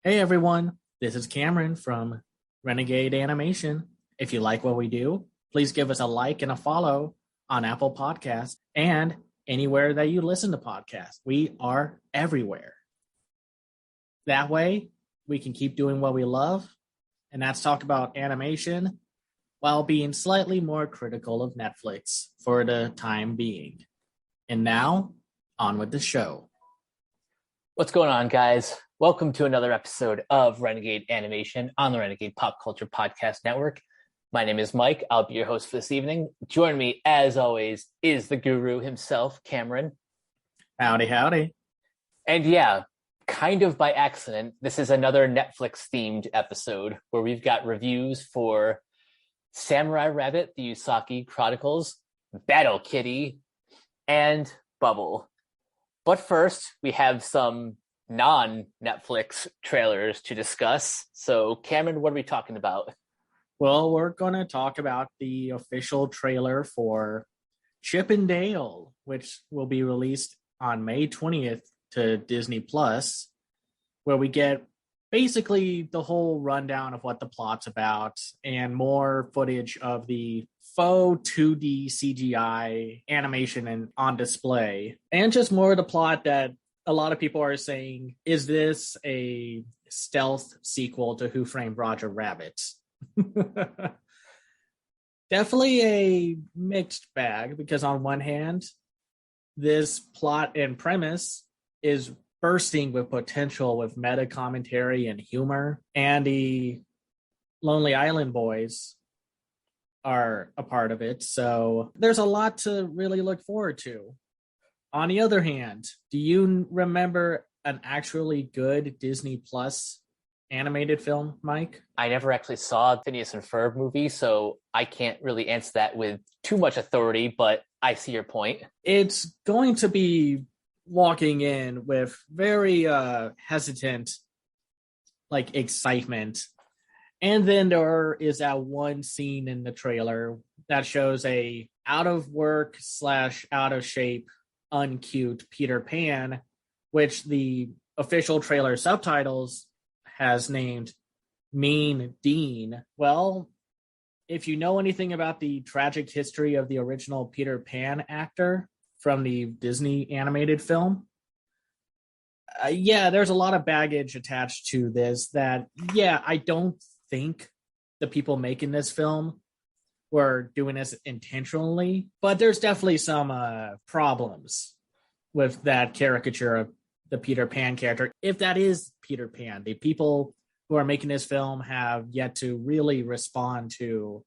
Hey everyone, this is Cameron from Renegade Animation. If you like what we do, please give us a like and a follow on Apple Podcasts and anywhere that you listen to podcasts. We are everywhere. That way, we can keep doing what we love, and that's talk about animation while being slightly more critical of Netflix for the time being. And now, on with the show. What's going on, guys? Welcome to another episode of Renegade Animation on the Renegade Pop Culture Podcast Network. My name is Mike. I'll be your host for this evening. Joining me, as always, is the guru himself, Cameron. Howdy, howdy. And yeah, kind of by accident, this is another Netflix-themed episode where we've got reviews for Samurai Rabbit, the Usagi Chronicles, Battle Kitty, and Bubble. But first, we have some non-Netflix trailers to discuss. So, Cameron, what are we talking about? Well, we're going to talk about the official trailer for Chip and Dale, which will be released on May 20th to Disney Plus, where we get basically the whole rundown of what the plot's about and more footage of the faux 2D CGI animation and on display, and just more of the plot that a lot of people are saying, is this a stealth sequel to Who Framed Roger Rabbit? Definitely a mixed bag, because on one hand, this plot and premise is bursting with potential with meta commentary and humor, and the Lonely Island Boys are a part of it, so there's a lot to really look forward to. On the other hand, do you remember an actually good Disney Plus animated film, Mike? I never actually saw Phineas and Ferb movie, so I can't really answer that with too much authority, but I see your point. It's going to be walking in with very hesitant, like, excitement. And then there is that one scene in the trailer that shows a out of work / out of shape, uncute Peter Pan, which the official trailer subtitles has named Mean Dean. Well, if you know anything about the tragic history of the original Peter Pan actor from the Disney animated film, there's a lot of baggage attached to this that, I don't think the people making this film were doing this intentionally, but there's definitely some problems with that caricature of the Peter Pan character. If that is Peter Pan, the people who are making this film have yet to really respond to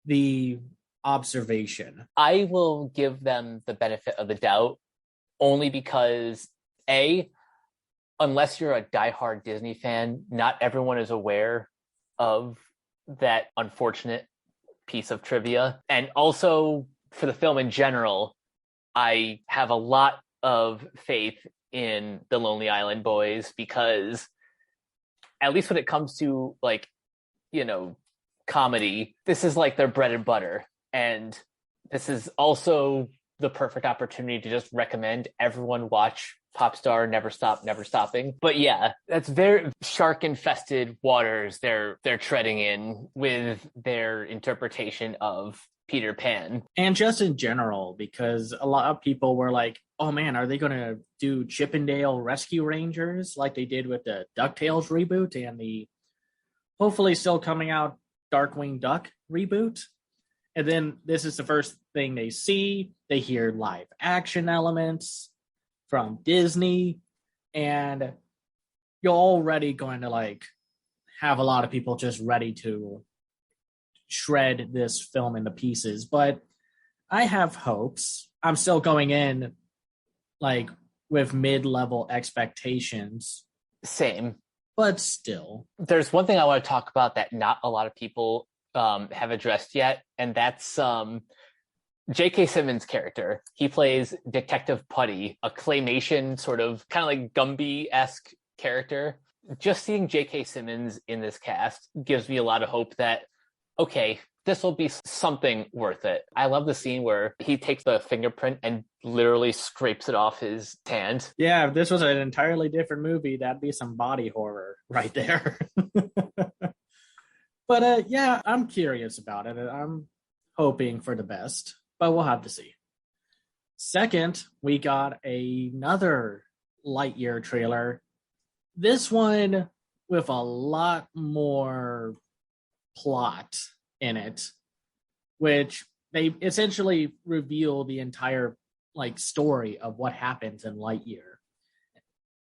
the observation. I will give them the benefit of the doubt only because, A, unless you're a diehard Disney fan, not everyone is aware of that unfortunate piece of trivia. And also, for the film in general, I have a lot of faith in the Lonely Island Boys because, at least when it comes to, comedy, this is like their bread and butter. And this is also the perfect opportunity to just recommend everyone watch Popstar Never Stop, Never Stopping. But yeah, that's very shark-infested waters they're treading in with their interpretation of Peter Pan. And just in general, because a lot of people were like, oh man, are they going to do Chip and Dale Rescue Rangers like they did with the DuckTales reboot and the hopefully still coming out Darkwing Duck reboot? And then this is the first thing they see. They hear live action elements from Disney, and you're already going to have a lot of people just ready to shred this film into pieces. But I have hopes. I'm still going in with mid-level expectations. Same. But still. There's one thing I want to talk about that not a lot of people have addressed yet, and that's J.K. Simmons' character. He plays Detective Putty, a claymation sort of kind of like Gumby-esque character. Just seeing J.K. Simmons in this cast gives me a lot of hope that, okay, this will be something worth it. I love the scene where he takes the fingerprint and literally scrapes it off his hand. Yeah, if this was an entirely different movie, that'd be some body horror. right there. But yeah, I'm curious about it. I'm hoping for the best, but we'll have to see. Second, we got another Lightyear trailer. This one with a lot more plot in it, which they essentially reveal the entire story of what happens in Lightyear.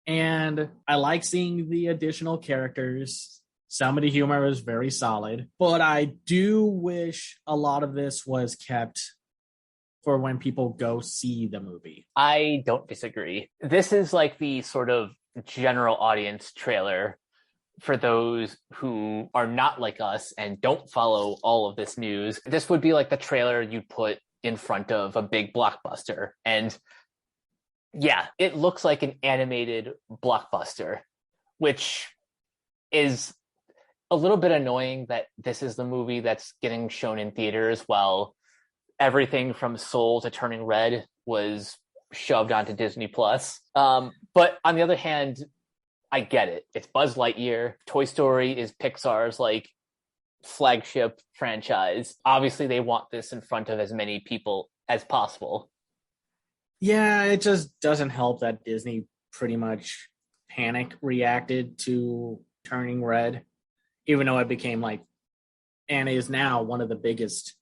And I like seeing the additional characters. Some of the humor is very solid, but I do wish a lot of this was kept for when people go see the movie. I don't disagree. This is like the sort of general audience trailer for those who are not like us and don't follow all of this news. This would be like the trailer you put in front of a big blockbuster. And yeah, it looks like an animated blockbuster, which is a little bit annoying that this is the movie that's getting shown in theaters while everything from Soul to Turning Red was shoved onto Disney Plus. But on the other hand, I get it. It's Buzz Lightyear. Toy Story is Pixar's flagship franchise. Obviously, they want this in front of as many people as possible. Yeah, it just doesn't help that Disney pretty much panic reacted to Turning Red, even though it became and is now one of the biggest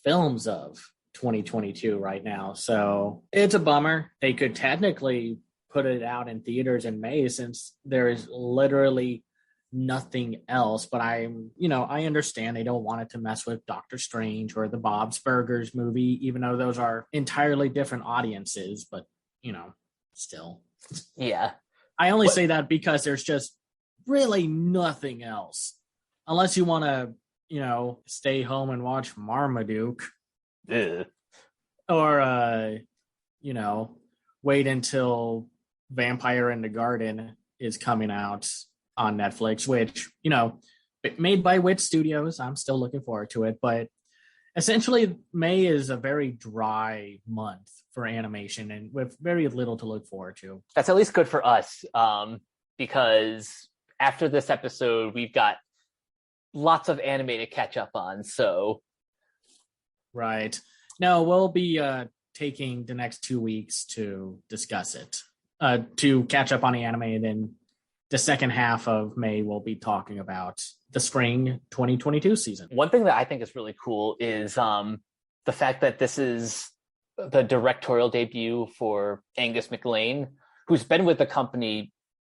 films of 2022 right now. So it's a bummer. They could technically put it out in theaters in May since there is literally nothing else. But I understand they don't want it to mess with Doctor Strange or the Bob's Burgers movie, even though those are entirely different audiences. But, still. Yeah. I only say that because there's just really nothing else. Unless you want to, stay home and watch Marmaduke. Ugh. Or, wait until Vampire in the Garden is coming out on Netflix, which, made by Wit Studios. I'm still looking forward to it. But essentially, May is a very dry month for animation and with very little to look forward to. That's at least good for us, because after this episode, we've got lots of anime to catch up on. So, right. No, we'll be taking the next 2 weeks to discuss it, to catch up on the anime. And then the second half of May, we'll be talking about the spring 2022 season. One thing that I think is really cool is the fact that this is the directorial debut for Angus MacLane, who's been with the company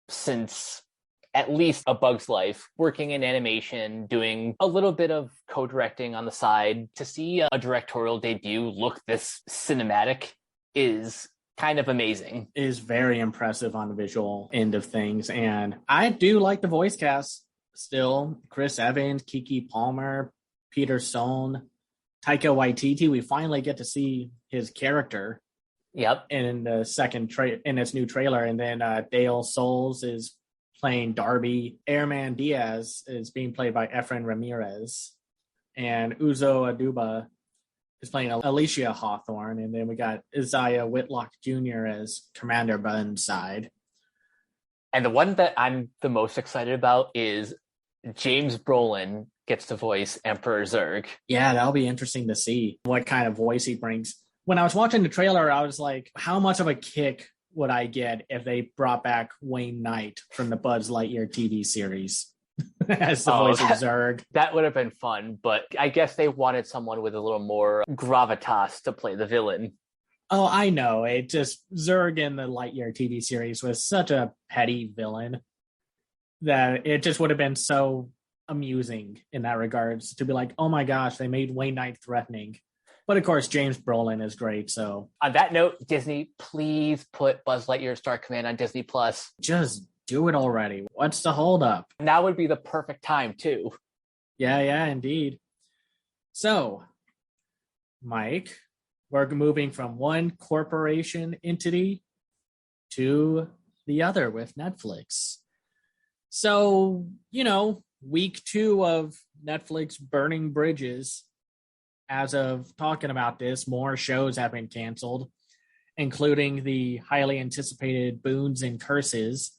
since at least A Bug's Life, working in animation, doing a little bit of co-directing on the side. To see a directorial debut look this cinematic is kind of amazing. It is very impressive on the visual end of things. And I do like the voice cast still. Chris Evans, Kiki Palmer, Peter Sohn, Taika Waititi. We finally get to see his character. Yep. In the second in its new trailer. And then Dale Souls is playing Darby. Airman Diaz is being played by Efren Ramirez. And Uzo Aduba is playing Alicia Hawthorne. And then we got Isaiah Whitlock Jr. as Commander Burnside. And the one that I'm the most excited about is James Brolin gets to voice Emperor Zurg. Yeah, that'll be interesting to see what kind of voice he brings. When I was watching the trailer, I was like, how much of a kick would I get if they brought back Wayne Knight from the Buzz Lightyear TV series as the voice of Zurg? That would have been fun, but I guess they wanted someone with a little more gravitas to play the villain. Oh, I know. It just, Zurg in the Lightyear TV series was such a petty villain that it just would have been so amusing in that regards to be like, oh my gosh, they made Wayne Knight threatening. But of course, James Brolin is great. So on that note, Disney, please put Buzz Lightyear Star Command on Disney Plus. Just do it already. What's the holdup? Now would be the perfect time too. Yeah, indeed. So, Mike, we're moving from one corporation entity to the other with Netflix. So, week 2 of Netflix burning bridges. As of talking about this, more shows have been canceled, including the highly anticipated Boons and Curses.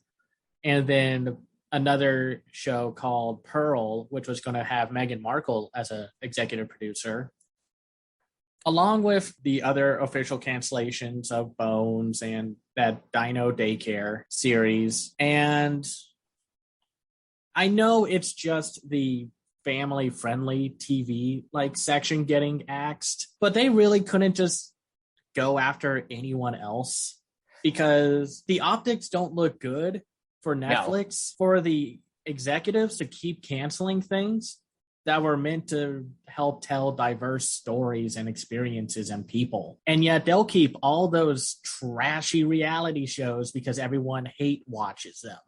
And then another show called Pearl, which was going to have Meghan Markle as an executive producer, along with the other official cancellations of Bones and that Dino Daycare series. And I know it's just the family friendly TV like section getting axed, but they really couldn't just go after anyone else because the optics don't look good for Netflix, for the executives to keep canceling things that were meant to help tell diverse stories and experiences and people. And yet they'll keep all those trashy reality shows because everyone hate watches them.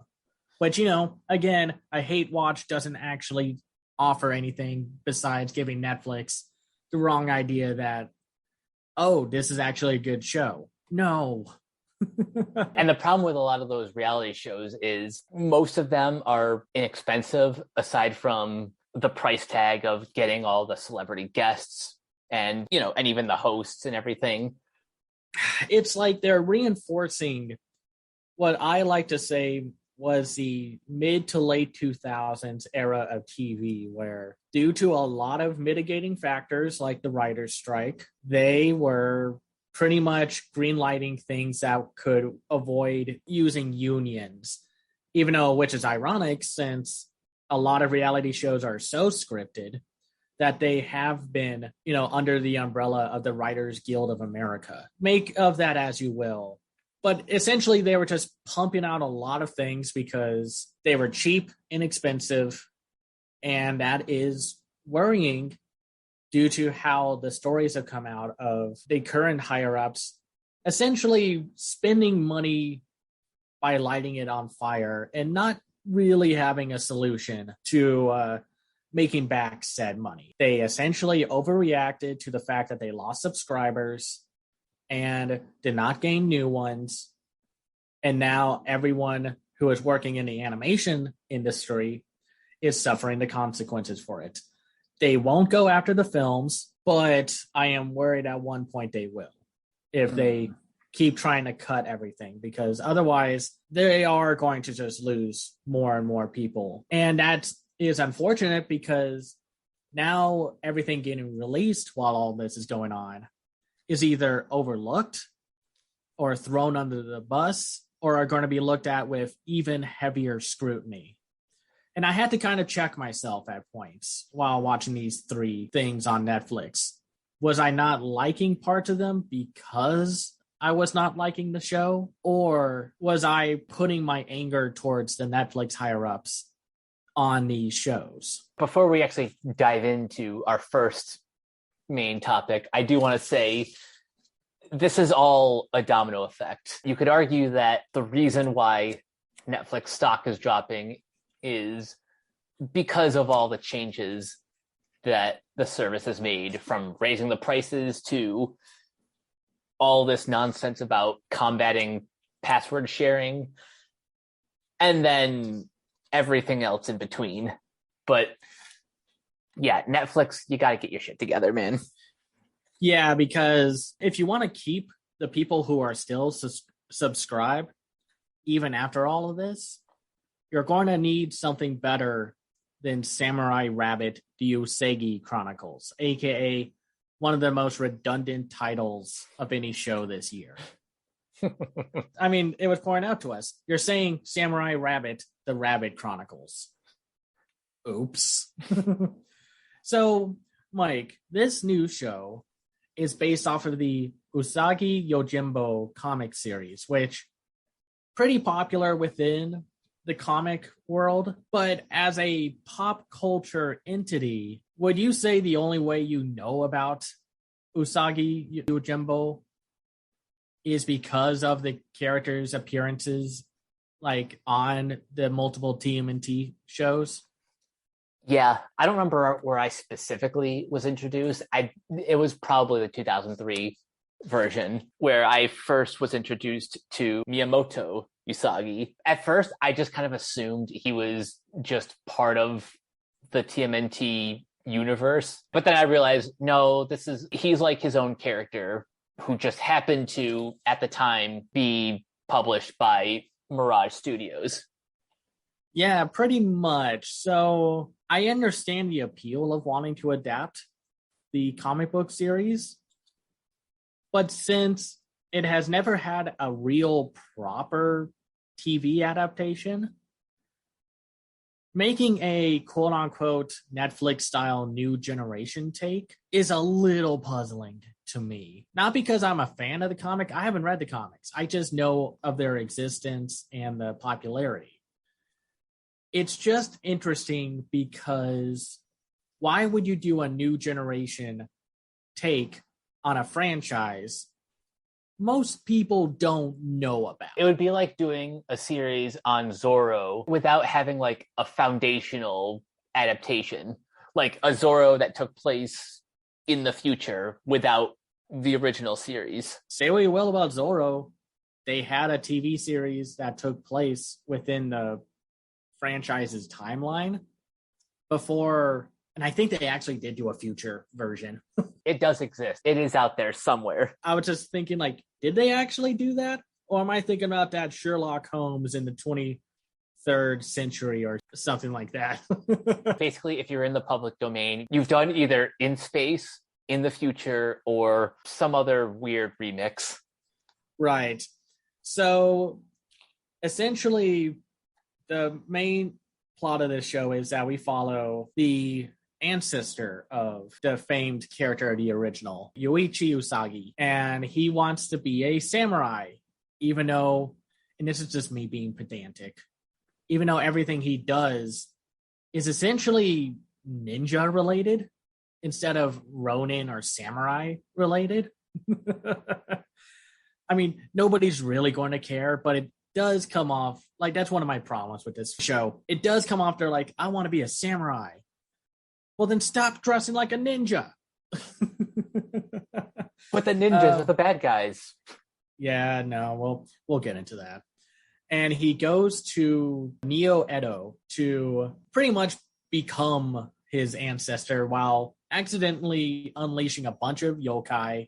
But, you know, again, a hate watch doesn't actually offer anything besides giving Netflix the wrong idea that, oh, this is actually a good show. No. And the problem with a lot of those reality shows is most of them are inexpensive, aside from the price tag of getting all the celebrity guests and, you know, and even the hosts and everything. It's like they're reinforcing what I like to say was the mid to late 2000s era of TV, where due to a lot of mitigating factors like the writer's strike, they were pretty much greenlighting things that could avoid using unions, even though, which is ironic since a lot of reality shows are so scripted that they have been, you know, under the umbrella of the Writers Guild of America. Make of that as you will. But essentially, they were just pumping out a lot of things because they were cheap, inexpensive, and that is worrying due to how the stories have come out of the current higher-ups essentially spending money by lighting it on fire and not really having a solution to making back said money. They essentially overreacted to the fact that they lost subscribers and did not gain new ones. And now everyone who is working in the animation industry is suffering the consequences for it. They won't go after the films, but I am worried at one point they will if they keep trying to cut everything, because otherwise they are going to just lose more and more people. And that is unfortunate because now everything getting released while all this is going on is either overlooked or thrown under the bus or are going to be looked at with even heavier scrutiny. And I had to kind of check myself at points while watching these three things on Netflix. Was I not liking parts of them because I was not liking the show? Or was I putting my anger towards the Netflix higher-ups on these shows? Before we actually dive into our first main topic, I do want to say this is all a domino effect. You could argue that the reason why Netflix stock is dropping is because of all the changes that the service has made, from raising the prices to all this nonsense about combating password sharing, and then everything else in between. But yeah, Netflix, you got to get your shit together, man. Yeah, because if you want to keep the people who are still subscribed, even after all of this, you're going to need something better than Samurai Rabbit the Usagi Chronicles, aka one of the most redundant titles of any show this year. I mean, it was pointed out to us. You're saying Samurai Rabbit the Rabbit Chronicles. Oops. So, Mike, this new show is based off of the Usagi Yojimbo comic series, which pretty popular within the comic world, but as a pop culture entity, would you say the only way you know about Usagi Yojimbo is because of the characters' appearances, like on the multiple TMNT shows? Yeah, I don't remember where I specifically was introduced. It was probably the 2003 version where I first was introduced to Miyamoto Usagi. At first, I just kind of assumed he was just part of the TMNT universe. But then I realized, no, he's like his own character who just happened to, at the time, be published by Mirage Studios. Yeah, pretty much. So I understand the appeal of wanting to adapt the comic book series, but since it has never had a real proper TV adaptation, making a quote unquote Netflix style new generation take is a little puzzling to me. Not because I'm a fan of the comic, I haven't read the comics. I just know of their existence and the popularity. It's just interesting because why would you do a new generation take on a franchise most people don't know about? It would be like doing a series on Zorro without having like a foundational adaptation, like a Zorro that took place in the future without the original series. Say what you will about Zorro, they had a TV series that took place within the franchise's timeline before, and I think they actually did do a future version. It does exist. It is out there somewhere. I was just thinking, like, did they actually do that? Or am I thinking about that Sherlock Holmes in the 23rd century or something like that? Basically, if you're in the public domain, you've done either in space, in the future, or some other weird remix. Right. So essentially, the main plot of this show is that we follow the ancestor of the famed character of the original, Yoichi Usagi, and he wants to be a samurai, even though, and this is just me being pedantic, even though everything he does is essentially ninja related instead of Ronin or samurai related. I mean, nobody's really going to care, but it does come off like that's one of my problems with this show. It does come off, they're like, I want to be a samurai. Well, then stop dressing like a ninja. But the ninjas are the bad guys. Yeah, no, we'll get into that. And he goes to Neo Edo to pretty much become his ancestor while accidentally unleashing a bunch of yokai.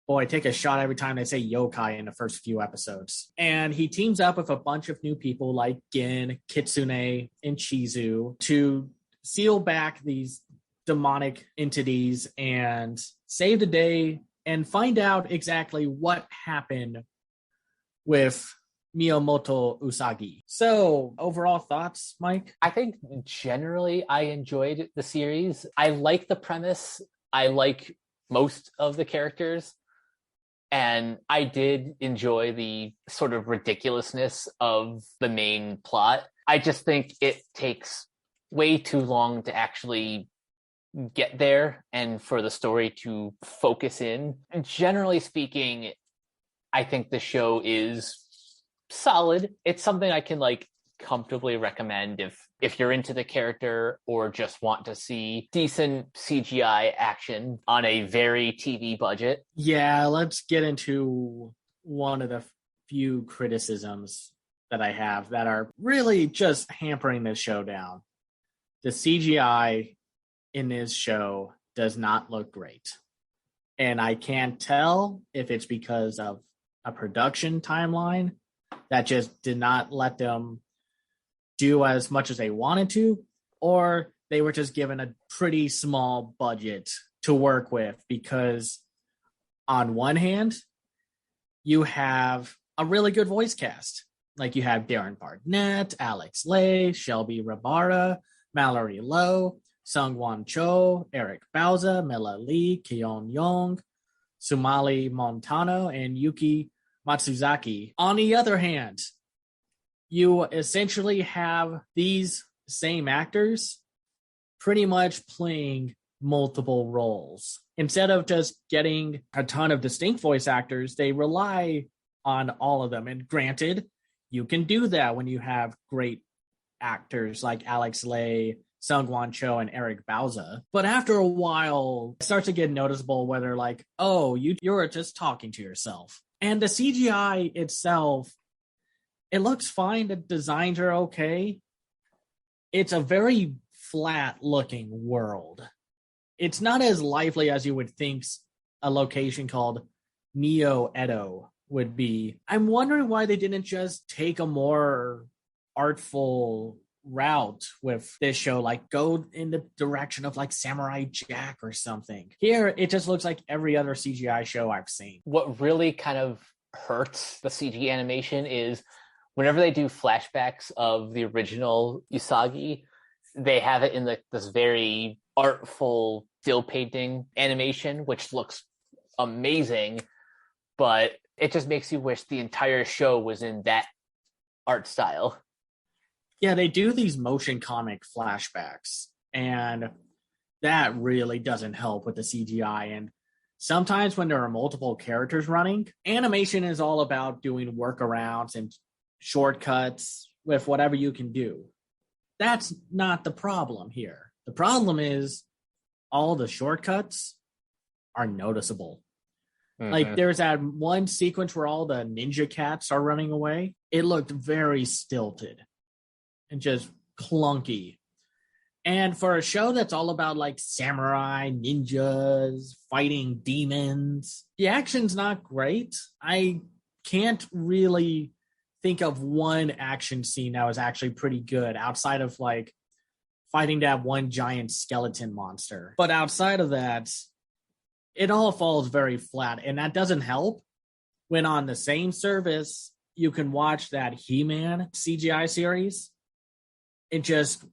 Boy, I take a shot every time they say yokai in the first few episodes. And he teams up with a bunch of new people like Gin, Kitsune, and Chizu to seal back these demonic entities and save the day and find out exactly what happened with Miyamoto Usagi. So, overall thoughts, Mike? I think generally I enjoyed the series. I like the premise. I like most of the characters. And I did enjoy the sort of ridiculousness of the main plot. I just think it takes way too long to actually get there and for the story to focus in. Generally speaking, I think the show is solid. It's something I can like comfortably recommend if you're into the character or just want to see decent CGI action on a very TV budget. Yeah, let's get into one of the few criticisms that I have that are really just hampering this show down. The CGI in this show does not look great. And I can't tell if it's because of a production timeline that just did not let them do as much as they wanted to, or they were just given a pretty small budget to work with, because on one hand, you have a really good voice cast. Like you have Darren Barnett, Alex Lay, Shelby Rabara, Mallory Lowe, Sungwon Cho, Eric Bauza, Mela Lee, Keon Young, Sumali Montano, and Yuki Matsuzaki. On the other hand, you essentially have these same actors pretty much playing multiple roles. Instead of just getting a ton of distinct voice actors, they rely on all of them. And granted, you can do that when you have great actors like Alex Lay, Sungwon Cho, and Eric Bauza. But after a while, it starts to get noticeable where they're like, oh, you're just talking to yourself. And the CGI itself, it looks fine. The designs are okay. It's a very flat-looking world. It's not as lively as you would think a location called Neo Edo would be. I'm wondering why they didn't just take a more artful route with this show, like go in the direction of like Samurai Jack or something. Here it just looks like every other CGI show I've seen. What really kind of hurts the CG animation is whenever they do flashbacks of the original Usagi, they have it in this very artful still painting animation, which looks amazing, but it just makes you wish the entire show was in that art style. Yeah, they do these motion comic flashbacks, and that really doesn't help with the CGI. And sometimes when there are multiple characters running, animation is all about doing workarounds and shortcuts with whatever you can do. That's not the problem here. The problem is all the shortcuts are noticeable. Mm-hmm. Like there's that one sequence where all the ninja cats are running away. It looked very stilted and just clunky. And for a show that's all about like samurai, ninjas, fighting demons, the action's not great. I can't really think of one action scene that was actually pretty good outside of like fighting that one giant skeleton monster. But outside of that, it all falls very flat. And that doesn't help when on the same service, you can watch that He-Man CGI series and just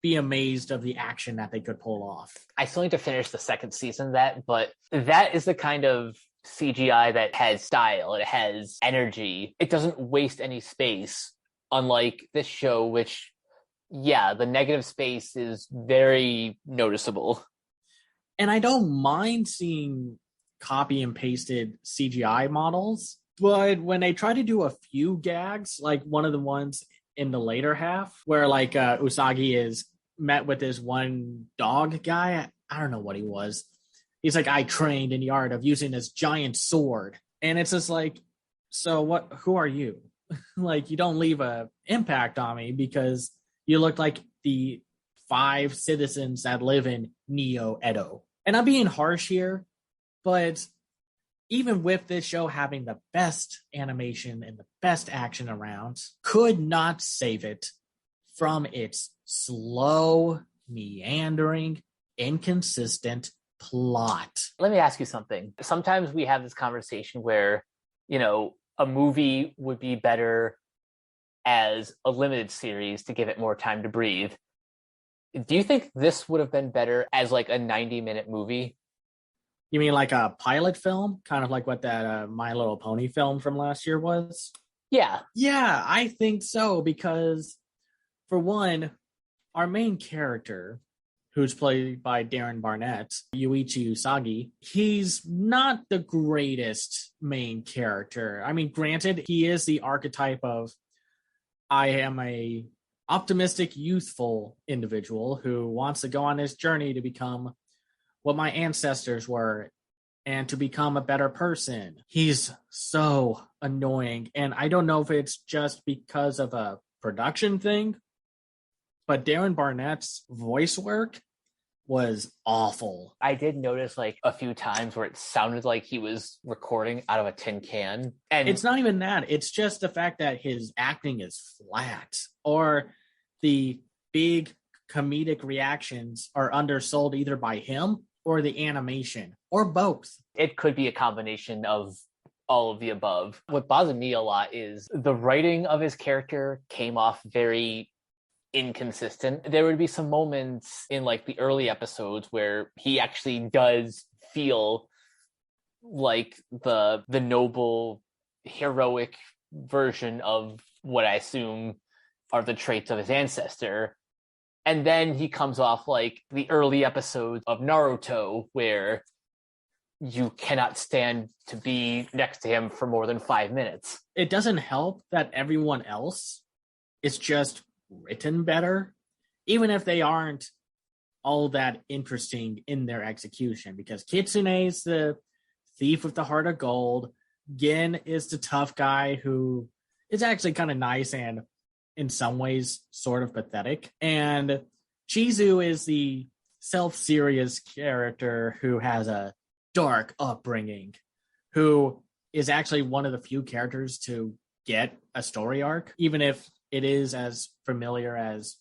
be amazed of the action that they could pull off. I still need to finish the second season of that, but that is the kind of CGI that has style, it has energy. It doesn't waste any space, unlike this show, which, yeah, the negative space is very noticeable. And I don't mind seeing copy and pasted CGI models, but when they try to do a few gags, like one of the ones in the later half where like Usagi is met with this one dog guy. I don't know what he was. He's like, I trained in the art of using this giant sword. And it's just like, so who are you? Like, you don't leave a impact on me because you look like the 5 citizens that live in Neo Edo. And I'm being harsh here, but even with this show having the best animation and the best action around, could not save it from its slow, meandering, inconsistent plot. Let me ask you something. Sometimes we have this conversation where, a movie would be better as a limited series to give it more time to breathe. Do you think this would have been better as like a 90-minute movie? You mean like a pilot film? Kind of like what that My Little Pony film from last year was? Yeah. Yeah, I think so, because for one, our main character, who's played by Darren Barnett, Yuichi Usagi, he's not the greatest main character. I mean, granted, he is the archetype of I am a optimistic, youthful individual who wants to go on this journey to become what my ancestors were and to become a better person. He's so annoying, and I don't know if it's just because of a production thing, but Darren Barnett's voice work was awful. I did notice like a few times where it sounded like he was recording out of a tin can. And it's not even that. It's just the fact that his acting is flat, or the big comedic reactions are undersold either by him or the animation, or both. It could be a combination of all of the above. What bothered me a lot is the writing of his character came off very inconsistent. There would be some moments in like the early episodes where he actually does feel like the noble, heroic version of what I assume are the traits of his ancestor. And then he comes off like the early episodes of Naruto, where you cannot stand to be next to him for more than 5 minutes. It doesn't help that everyone else is just written better, even if they aren't all that interesting in their execution, because Kitsune's the thief with the heart of gold. Gin is the tough guy who is actually kind of nice and in some ways sort of pathetic. And Chizu is the self-serious character who has a dark upbringing, who is actually one of the few characters to get a story arc, even if it is as familiar as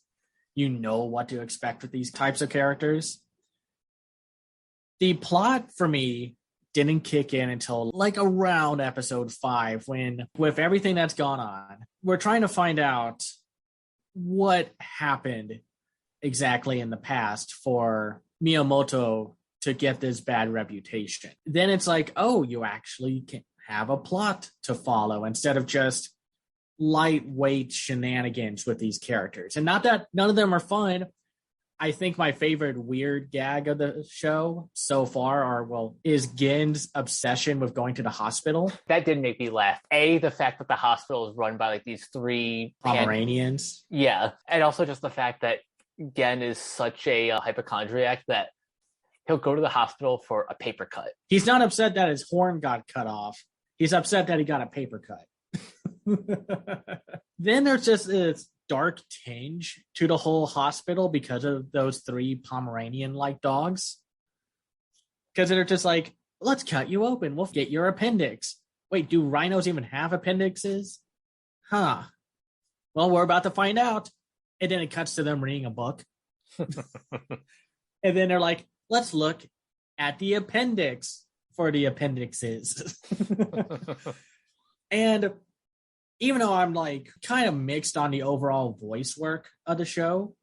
you know what to expect with these types of characters. The plot for me didn't kick in until like around episode 5, when with everything that's gone on, we're trying to find out what happened exactly in the past for Miyamoto to get this bad reputation. Then it's like, oh, you actually can have a plot to follow instead of just lightweight shenanigans with these characters. And not that none of them are fun. I think my favorite weird gag of the show so far is Gen's obsession with going to the hospital. That did make me laugh. The fact that the hospital is run by like these 3 Pomeranians. Yeah. And also just the fact that Gen is such a hypochondriac that he'll go to the hospital for a paper cut. He's not upset that his horn got cut off. He's upset that he got a paper cut. Then there's just this dark tinge to the whole hospital because of those 3 Pomeranian-like dogs. Because they're just like, let's cut you open. We'll get your appendix. Wait, do rhinos even have appendixes? Huh. Well, we're about to find out. And then it cuts to them reading a book. And then they're like, let's look at the appendix for the appendixes. And even though I'm like kind of mixed on the overall voice work of the show,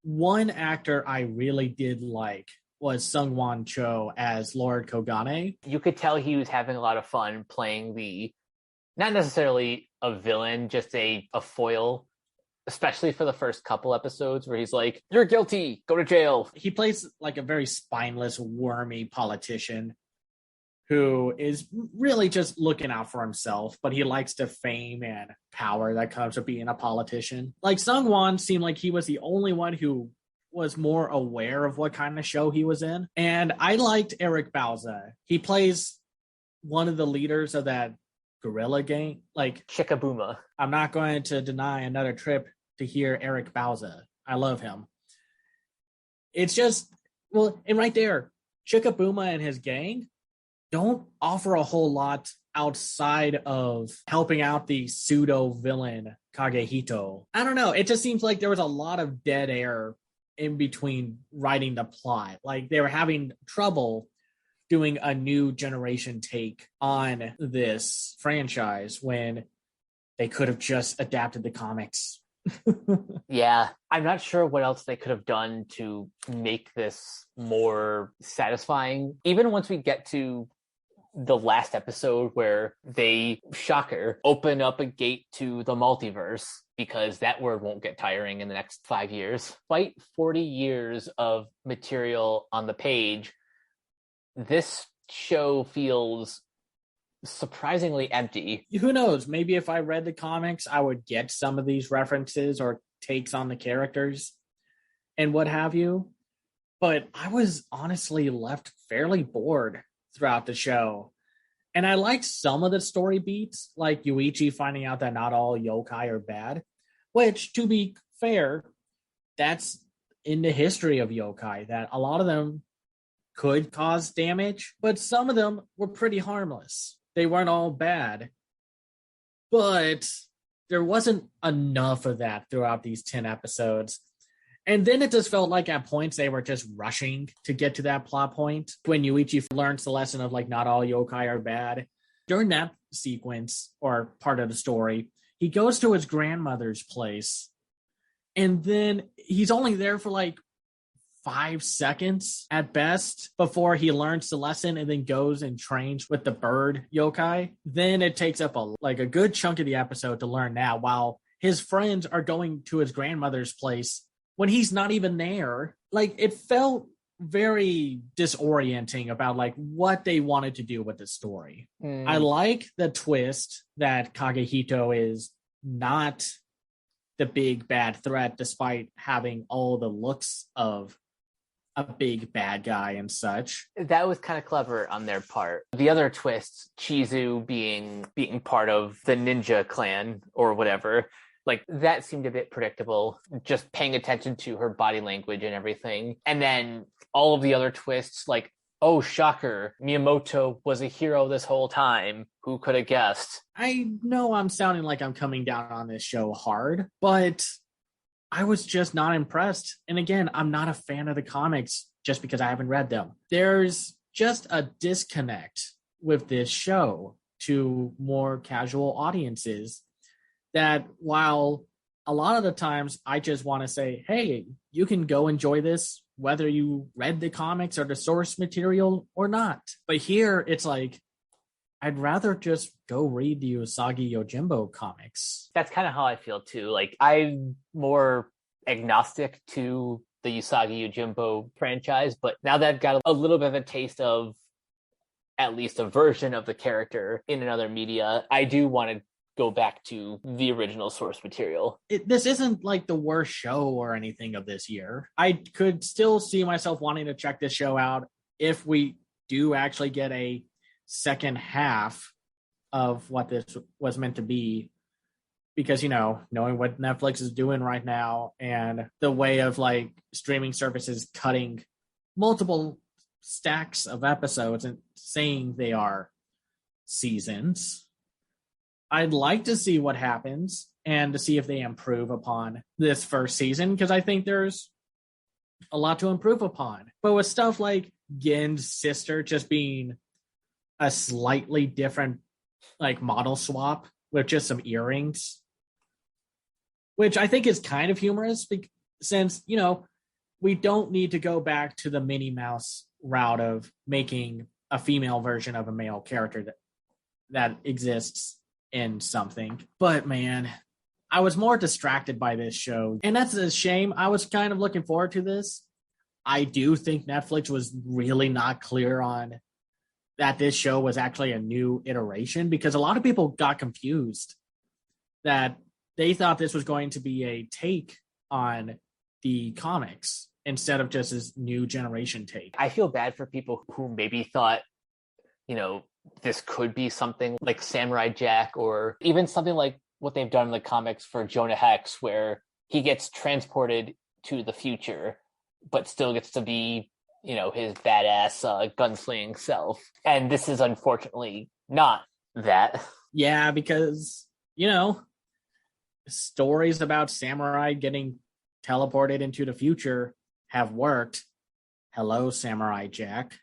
one actor I really did like was Sung-Won Cho as Lord Kogane. You could tell he was having a lot of fun playing not necessarily a villain, just a foil, especially for the first couple episodes where he's like, you're guilty, go to jail. He plays like a very spineless, wormy politician who is really just looking out for himself, but he likes the fame and power that comes with being a politician. Like, Sung-Won seemed like he was the only one who was more aware of what kind of show he was in. And I liked Eric Bauza. He plays one of the leaders of that guerrilla gang. Like, Chickabooma. I'm not going to deny another trip to hear Eric Bauza. I love him. It's just, well, and right there, Chickabooma and his gang don't offer a whole lot outside of helping out the pseudo villain Kagehito. I don't know. It just seems like there was a lot of dead air in between writing the plot. Like, they were having trouble doing a new generation take on this franchise when they could have just adapted the comics. Yeah, I'm not sure what else they could have done to make this more satisfying. Even once we get to the last episode where they, shocker, open up a gate to the multiverse, because that word won't get tiring in the next 5 years. Despite 40 years of material on the page, this show feels surprisingly empty. Who knows? Maybe if I read the comics, I would get some of these references or takes on the characters and what have you. But I was honestly left fairly bored throughout the show. And I liked some of the story beats, like Yuichi finding out that not all yokai are bad, which, to be fair, that's in the history of yokai, that a lot of them could cause damage, but some of them were pretty harmless. They weren't all bad. But there wasn't enough of that throughout these 10 episodes. And then it just felt like at points they were just rushing to get to that plot point. When Yuichi learns the lesson of like not all yokai are bad, during that sequence or part of the story, he goes to his grandmother's place. And then he's only there for like 5 seconds at best before he learns the lesson and then goes and trains with the bird yokai. Then it takes up a good chunk of the episode to learn that, while his friends are going to his grandmother's place when he's not even there. Like, it felt very disorienting about like what they wanted to do with the story. I like the twist that Kagehito is not the big bad threat, despite having all the looks of a big bad guy and such. That was kind of clever on their part. The other twist, Chizu being part of the ninja clan or whatever, like, that seemed a bit predictable, just paying attention to her body language and everything. And then all of the other twists, like, oh, shocker, Miyamoto was a hero this whole time. Who could have guessed? I know I'm sounding like I'm coming down on this show hard, but I was just not impressed. And again, I'm not a fan of the comics just because I haven't read them. There's just a disconnect with this show to more casual audiences that while a lot of the times I just want to say, hey, you can go enjoy this whether you read the comics or the source material or not. But here it's like, I'd rather just go read the Usagi Yojimbo comics. That's kind of how I feel too. Like, I'm more agnostic to the Usagi Yojimbo franchise, but now that I've got a little bit of a taste of at least a version of the character in another media, I do want to go back to the original source material. This isn't like the worst show or anything of this year. I could still see myself wanting to check this show out if we do actually get a second half of what this was meant to be, because, you know, knowing what Netflix is doing right now and the way of like streaming services cutting multiple stacks of episodes and saying they are seasons, I'd like to see what happens and to see if they improve upon this first season, because I think there's a lot to improve upon. But with stuff like Gen's sister just being a slightly different like model swap with just some earrings, which I think is kind of humorous since, you know, we don't need to go back to the Minnie Mouse route of making a female version of a male character that exists in something. But man, I was more distracted by this show, and that's a shame. I was kind of looking forward to this. I do think Netflix was really not clear on that this show was actually a new iteration, because a lot of people got confused that they thought this was going to be a take on the comics instead of just this new generation take. I feel bad for people who maybe thought, you know, this could be something like Samurai Jack, or even something like what they've done in the comics for Jonah Hex, where he gets transported to the future, but still gets to be, you know, his badass gunslinging self. And this is unfortunately not that. Yeah, because, you know, stories about samurai getting teleported into the future have worked. Hello, Samurai Jack.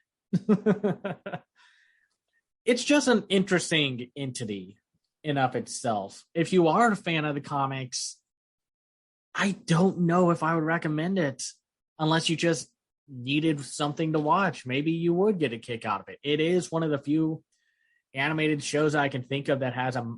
It's just an interesting entity in of itself. If you are a fan of the comics, I don't know if I would recommend it unless you just needed something to watch. Maybe you would get a kick out of it. It is one of the few animated shows I can think of that has a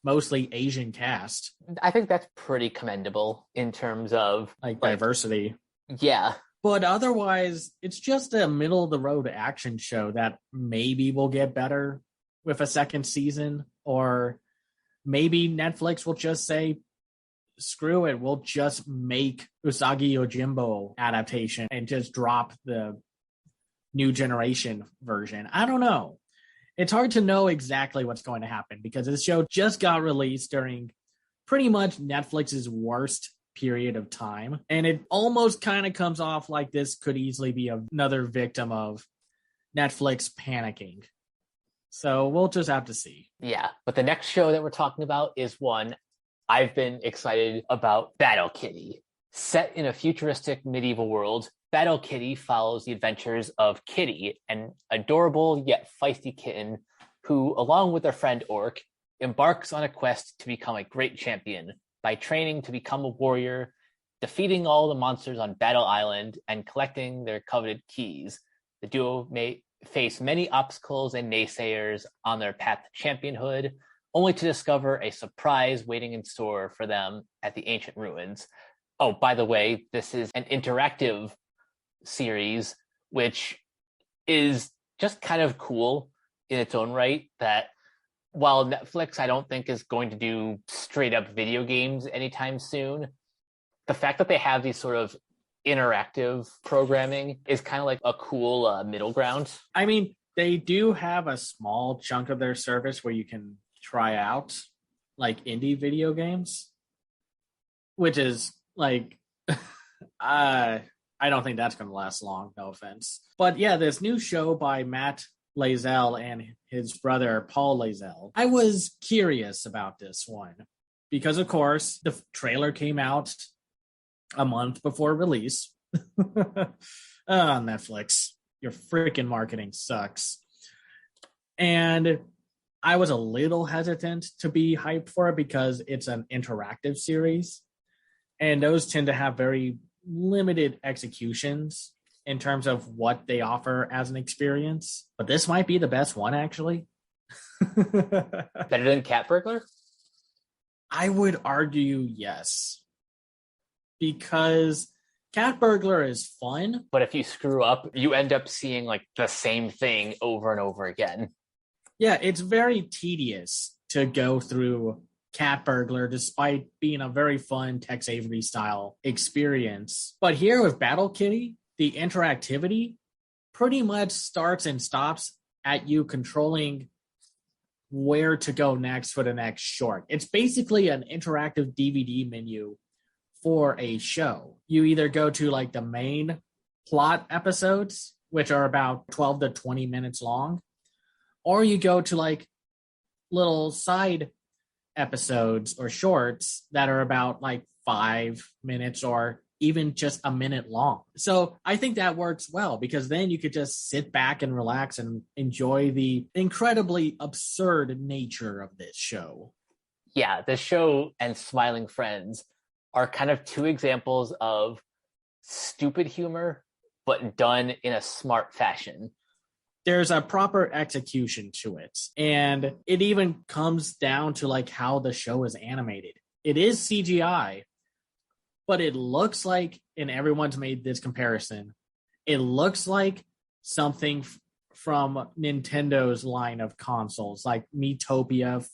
mostly Asian cast. I think that's pretty commendable in terms of like diversity. Yeah. But otherwise, it's just a middle of the road action show that maybe will get better with a second season, or maybe Netflix will just say, screw it, we'll just make Usagi Yojimbo adaptation and just drop the new generation version. I don't know. It's hard to know exactly what's going to happen because this show just got released during pretty much Netflix's worst period of time. And it almost kind of comes off like this could easily be another victim of Netflix panicking. So we'll just have to see. Yeah. But the next show that we're talking about is one I've been excited about, Battle Kitty. Set in a futuristic medieval world, Battle Kitty follows the adventures of Kitty, an adorable yet feisty kitten who, along with her friend Orc, embarks on a quest to become a great champion by training to become a warrior, defeating all the monsters on Battle Island, and collecting their coveted keys. The duo may face many obstacles and naysayers on their path to championhood, only to discover a surprise waiting in store for them at the ancient ruins. Oh, by the way, this is an interactive series, which is just kind of cool in its own right, that while Netflix, I don't think, is going to do straight up video games anytime soon, the fact that they have these sort of interactive programming is kind of like a cool middle ground. I mean, they do have a small chunk of their service where you can try out like indie video games, which is like I don't think that's going to last long, no offense. But yeah, this new show by Matt Lazell and his brother Paul Lazell. I was curious about this one because, of course, the trailer came out a month before release. Netflix, your freaking marketing sucks. And I was a little hesitant to be hyped for it because it's an interactive series. And those tend to have very limited executions in terms of what they offer as an experience. But this might be the best one, actually. Better than Cat Burglar? I would argue yes. Because Cat Burglar is fun. But if you screw up, you end up seeing like the same thing over and over again. Yeah, it's very tedious to go through Cat Burglar despite being a very fun Tex Avery style experience. But here with Battle Kitty, the interactivity pretty much starts and stops at you controlling where to go next for the next short. It's basically an interactive DVD menu for a show. You either go to like the main plot episodes, which are about 12 to 20 minutes long, or you go to like little side episodes or shorts that are about like 5 minutes or even just a minute long. So I think that works well because then you could just sit back and relax and enjoy the incredibly absurd nature of this show. Yeah, the show and Smiling Friends are kind of two examples of stupid humor, but done in a smart fashion. There's a proper execution to it. And it even comes down to like how the show is animated. It is CGI, but it looks like, and everyone's made this comparison, it looks like something from Nintendo's line of consoles, like Miitopia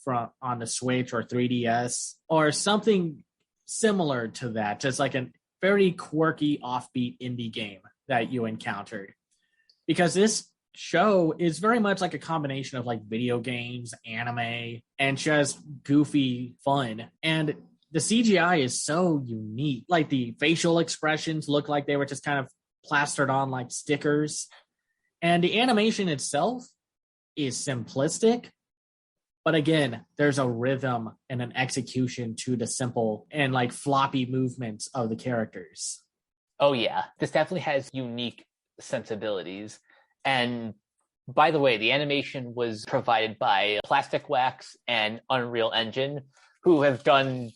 on the Switch or 3DS, or something similar to that, just like a very quirky, offbeat indie game that you encountered. Because this show is very much like a combination of like video games, anime, and just goofy fun. And the CGI is so unique. Like the facial expressions look like they were just kind of plastered on like stickers. And the animation itself is simplistic. But again, there's a rhythm and an execution to the simple and like floppy movements of the characters. Oh yeah, this definitely has unique sensibilities. And by the way, the animation was provided by Plastic Wax and Unreal Engine, who have done,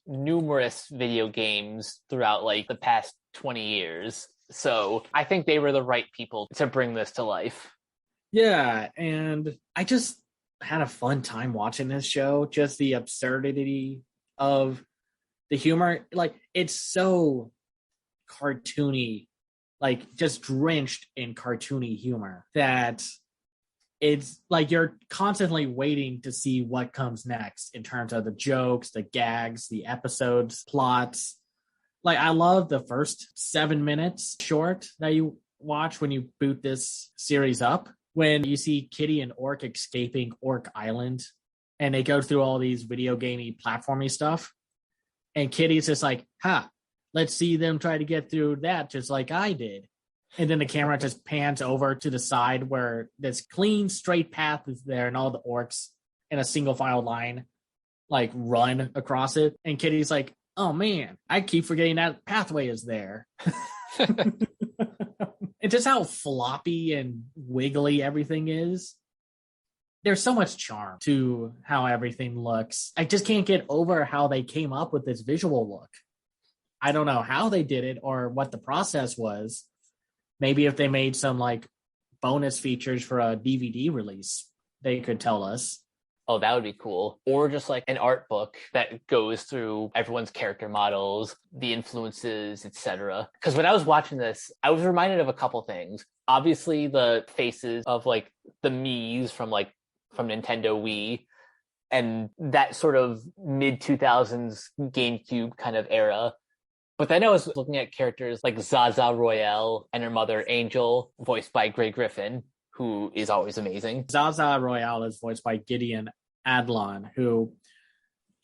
numerous video games throughout like the past 20 years. So I think they were the right people to bring this to life. Yeah, and I just had a fun time watching this show. Just the absurdity of the humor. Like, it's so cartoony, like just drenched in cartoony humor that it's like you're constantly waiting to see what comes next in terms of the jokes, the gags, the episodes, plots. Like, I love the first 7 minutes short that you watch when you boot this series up, when you see Kitty and Orc escaping Orc Island and they go through all these video gamey platformy stuff. And Kitty's just like, let's see them try to get through that just like I did. And then the camera just pans over to the side where this clean, straight path is there and all the orcs in a single file line like run across it. And Kitty's like, oh man, I keep forgetting that pathway is there. It's just how floppy and wiggly everything is. There's so much charm to how everything looks. I just can't get over how they came up with this visual look. I don't know how they did it or what the process was. Maybe if they made some like bonus features for a DVD release, they could tell us. Oh, that would be cool. Or just like an art book that goes through everyone's character models, the influences, etc. Because when I was watching this, I was reminded of a couple things. Obviously, the faces of like the Miis from Nintendo Wii and that sort of mid-2000s GameCube kind of era. But then I was looking at characters like Zaza Royale and her mother Angel, voiced by Grey Griffin, who is always amazing. Zaza Royale is voiced by Gideon Adlon, who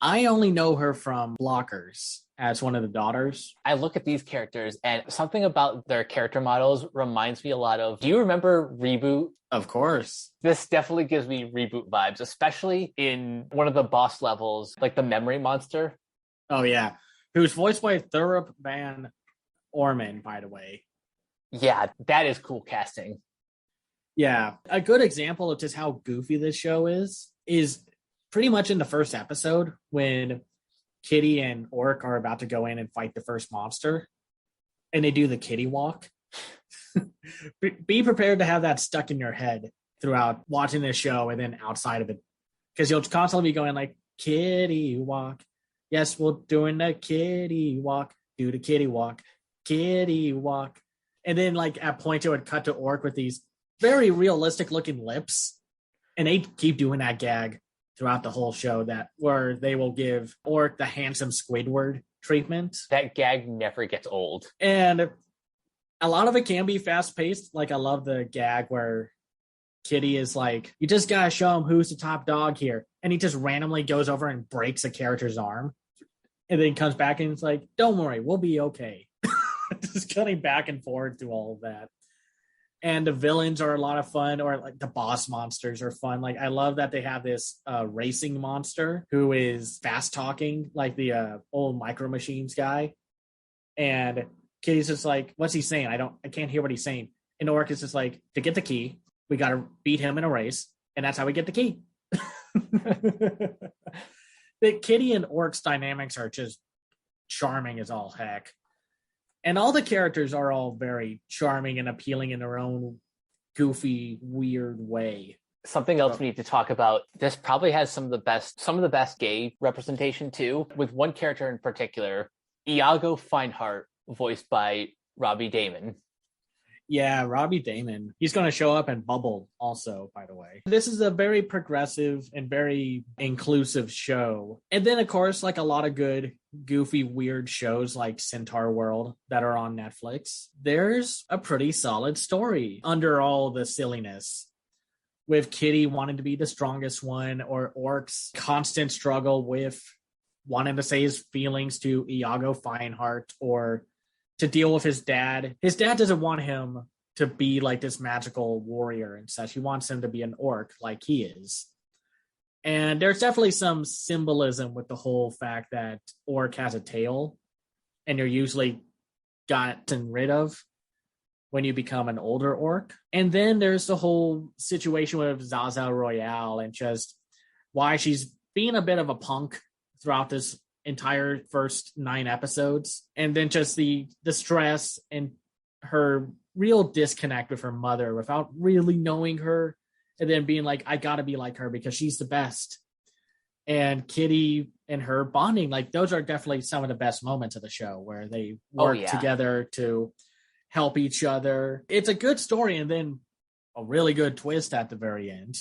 I only know her from Blockers. as one of the daughters. I look at these characters and something about their character models reminds me a lot of, do you remember Reboot? Of course. This definitely gives me Reboot vibes, especially in one of the boss levels, like the memory monster. Oh, yeah. Who's voiced by Thurup Van Orman, by the way. Yeah, that is cool casting. Yeah. A good example of just how goofy this show is pretty much in the first episode when Kitty and Orc are about to go in and fight the first monster, and they do the kitty walk. Be prepared to have that stuck in your head throughout watching this show and then outside of it, because you'll constantly be going like, kitty walk. Yes, we're doing the kitty walk. Do the kitty walk. Kitty walk. And then like at points it would cut to Orc with these very realistic looking lips, and they keep doing that gag throughout the whole show, that where they will give Orc the handsome Squidward treatment. That gag never gets old. And a lot of it can be fast paced. Like I love the gag where Kitty is like, you just gotta show him who's the top dog here. And he just randomly goes over and breaks a character's arm. And then comes back and it's like, don't worry, we'll be okay. Just cutting back and forth through all of that. And the villains are a lot of fun, or like the boss monsters are fun. Like I love that they have this racing monster who is fast talking, like the old Micro Machines guy. And Kitty's just like, what's he saying? I can't hear what he's saying. And Orc is just like, to get the key, we got to beat him in a race, and that's how we get the key. The Kitty and Orc's dynamics are just charming as all heck. And all the characters are all very charming and appealing in their own goofy, weird way. Something else we need to talk about. This probably has some of the best gay representation too, with one character in particular, Iago Feinhardt, voiced by Robbie Daymond. Yeah, Robbie Daymond. He's going to show up in Bubble also, by the way. This is a very progressive and very inclusive show. And then, of course, like a lot of good, goofy, weird shows like Centaur World that are on Netflix, there's a pretty solid story under all the silliness. With Kitty wanting to be the strongest one, or Orc's constant struggle with wanting to say his feelings to Iago Feinhardt, or to deal with his dad. His dad doesn't want him to be like this magical warrior and such. He wants him to be an orc like he is. And there's definitely some symbolism with the whole fact that orc has a tail, and you're usually gotten rid of when you become an older orc. And then there's the whole situation with Zaza Royale and just why she's being a bit of a punk throughout this entire first 9 episodes, and then just the stress and her real disconnect with her mother without really knowing her, and then being like, I gotta be like her because she's the best. And Kitty and her bonding, like those are definitely some of the best moments of the show, where they work together to help each other. It's a good story, and then a really good twist at the very end.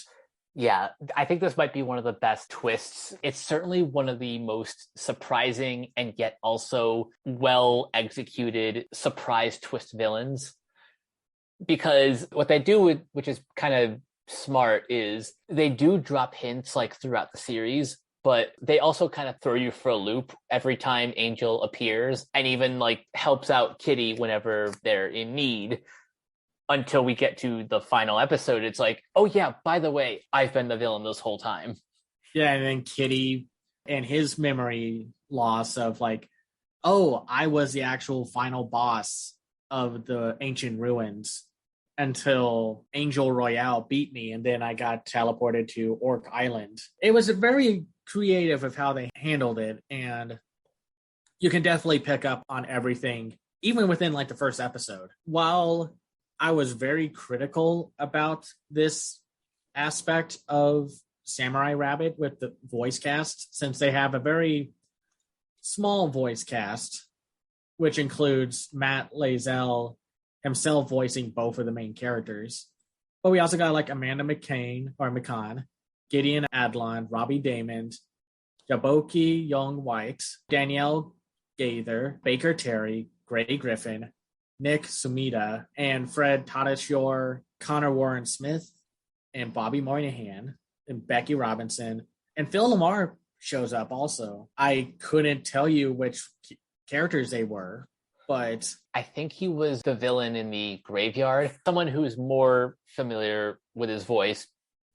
Yeah, I think this might be one of the best twists. It's certainly one of the most surprising and yet also well executed surprise twist villains. Because what they do, which is kind of smart, is they do drop hints like throughout the series, but they also kind of throw you for a loop every time Angel appears, and even like helps out Kitty whenever they're in need. Until we get to the final episode, it's like, oh yeah, by the way, I've been the villain this whole time. Yeah, and then Kitty and his memory loss of like, oh, I was the actual final boss of the ancient ruins until Angel Royale beat me, and then I got teleported to Orc Island. It was very creative of how they handled it, and you can definitely pick up on everything, even within like the first episode. While I was very critical about this aspect of Samurai Rabbit with the voice cast, since they have a very small voice cast, which includes Matt Lazell himself voicing both of the main characters. But we also got like Amanda McCann, Gideon Adlon, Robbie Daymond, Jaboki Young White, Danielle Gaither, Baker Terry, Grady Griffin, Nick Sumida, and Fred Tatasciore, Connor Warren Smith, and Bobby Moynihan, and Becky Robinson, and Phil Lamar shows up also. I couldn't tell you which characters they were, but I think he was the villain in the graveyard. Someone who's more familiar with his voice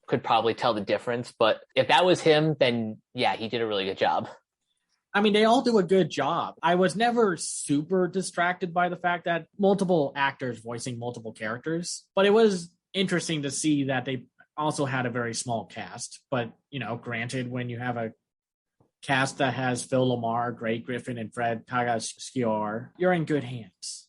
could probably tell the difference. But if that was him, then yeah, he did a really good job. I mean, they all do a good job. I was never super distracted by the fact that multiple actors voicing multiple characters, but it was interesting to see that they also had a very small cast. But, granted, when you have a cast that has Phil Lamar, Greg Griffin, and Fred Tagasciore, you're in good hands.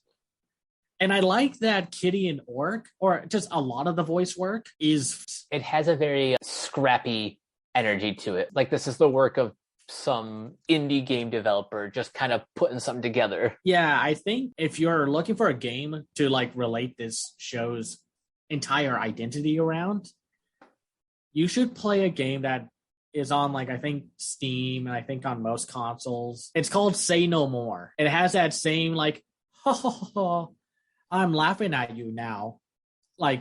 And I like that Kitty and Orc, or just a lot of the voice work, it has a very scrappy energy to it. Like, this is the work of some indie game developer just kind of putting something together. Yeah, I think if you're looking for a game to relate this show's entire identity around, you should play a game that is on I think Steam and I think on most consoles. It's called Say No More. It has that same ha ha ha, I'm laughing at you now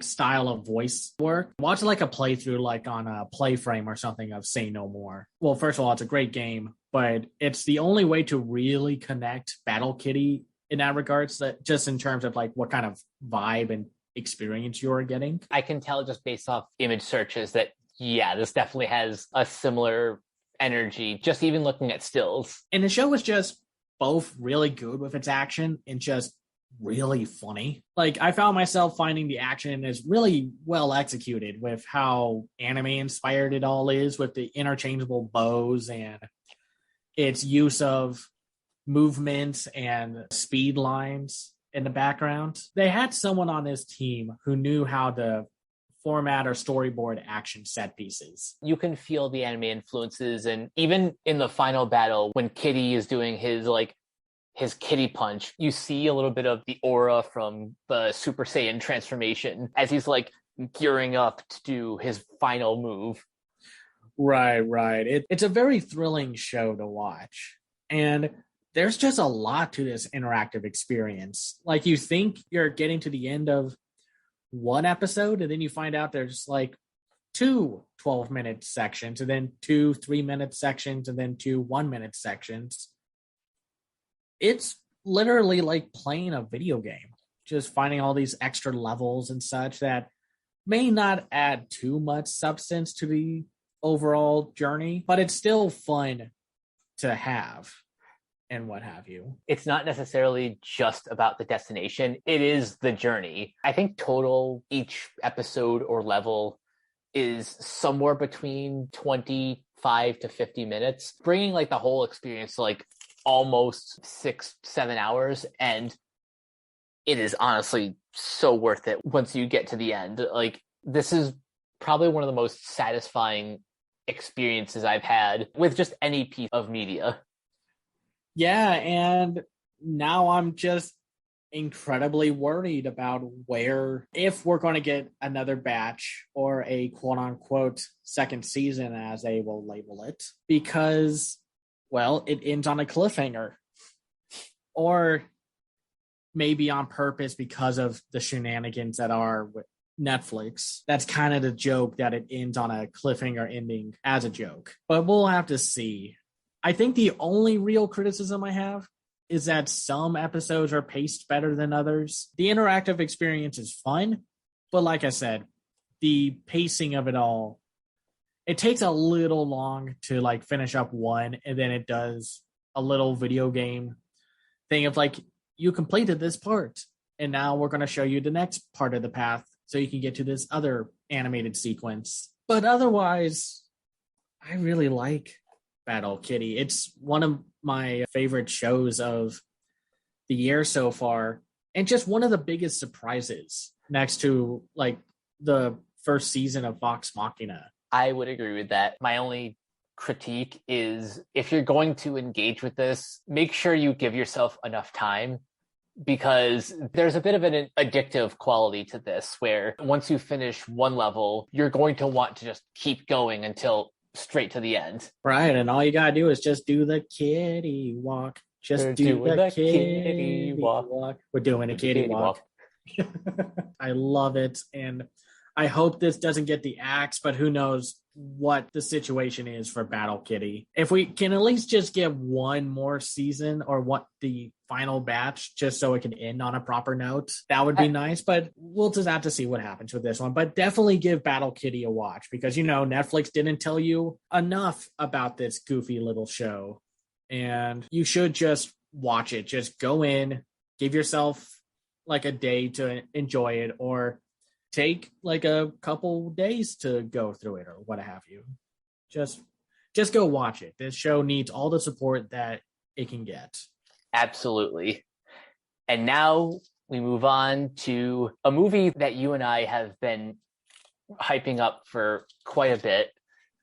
style of voice work. Watch a playthrough on a Playframe or something of Say No More. Well, first of all, it's a great game, but it's the only way to really connect Battle Kitty in that regards, that just in terms of what kind of vibe and experience you're getting. I can tell just based off image searches that yeah, this definitely has a similar energy, just even looking at stills. And the show was just both really good with its action and just really funny. I found myself finding the action is really well executed with how anime inspired it all is, with the interchangeable bows and its use of movements and speed lines in the background. They had someone on this team who knew how to format or storyboard action set pieces. You can feel the anime influences, and even in the final battle when Kitty is doing his kitty punch, you see a little bit of the aura from the Super Saiyan transformation as he's gearing up to do his final move. Right. It's a very thrilling show to watch. And there's just a lot to this interactive experience. You think you're getting to the end of one episode, and then you find out there's two 12-minute sections, and then two 3-minute sections, and then two 1-minute sections. It's literally playing a video game, just finding all these extra levels and such that may not add too much substance to the overall journey, but it's still fun to have and what have you. It's not necessarily just about the destination. It is the journey. I think total each episode or level is somewhere between 25 to 50 minutes, bringing the whole experience to almost 6-7 hours, and it is honestly so worth it once you get to the end. This is probably one of the most satisfying experiences I've had with just any piece of media. Yeah, and now I'm just incredibly worried about if we're going to get another batch or a quote-unquote second season, as they will label it, because it ends on a cliffhanger. Or maybe on purpose because of the shenanigans that are with Netflix. That's kind of the joke, that it ends on a cliffhanger ending as a joke. But we'll have to see. I think the only real criticism I have is that some episodes are paced better than others. The interactive experience is fun, but like I said, the pacing of it all, it takes a little long to finish up one, and then it does a little video game thing of you completed this part, and now we're going to show you the next part of the path so you can get to this other animated sequence. But otherwise, I really like Battle Kitty. It's one of my favorite shows of the year so far, and just one of the biggest surprises next to the first season of Vox Machina. I would agree with that. My only critique is, if you're going to engage with this, make sure you give yourself enough time, because there's a bit of an addictive quality to this, where once you finish one level, you're going to want to just keep going until straight to the end. Right, and all you gotta do is just do the kitty walk. Just do the kitty walk. We're doing a kitty walk. I love it, and I hope this doesn't get the axe, but who knows what the situation is for Battle Kitty. If we can at least just get one more season or what the final batch, just so it can end on a proper note, that would be nice. But we'll just have to see what happens with this one. But definitely give Battle Kitty a watch because, Netflix didn't tell you enough about this goofy little show. And you should just watch it. Just go in, give yourself like a day to enjoy it, or take like a couple days to go through it, or what have you. Just go watch it. This show needs all the support that it can get. Absolutely. And now we move on to a movie that you and I have been hyping up for quite a bit.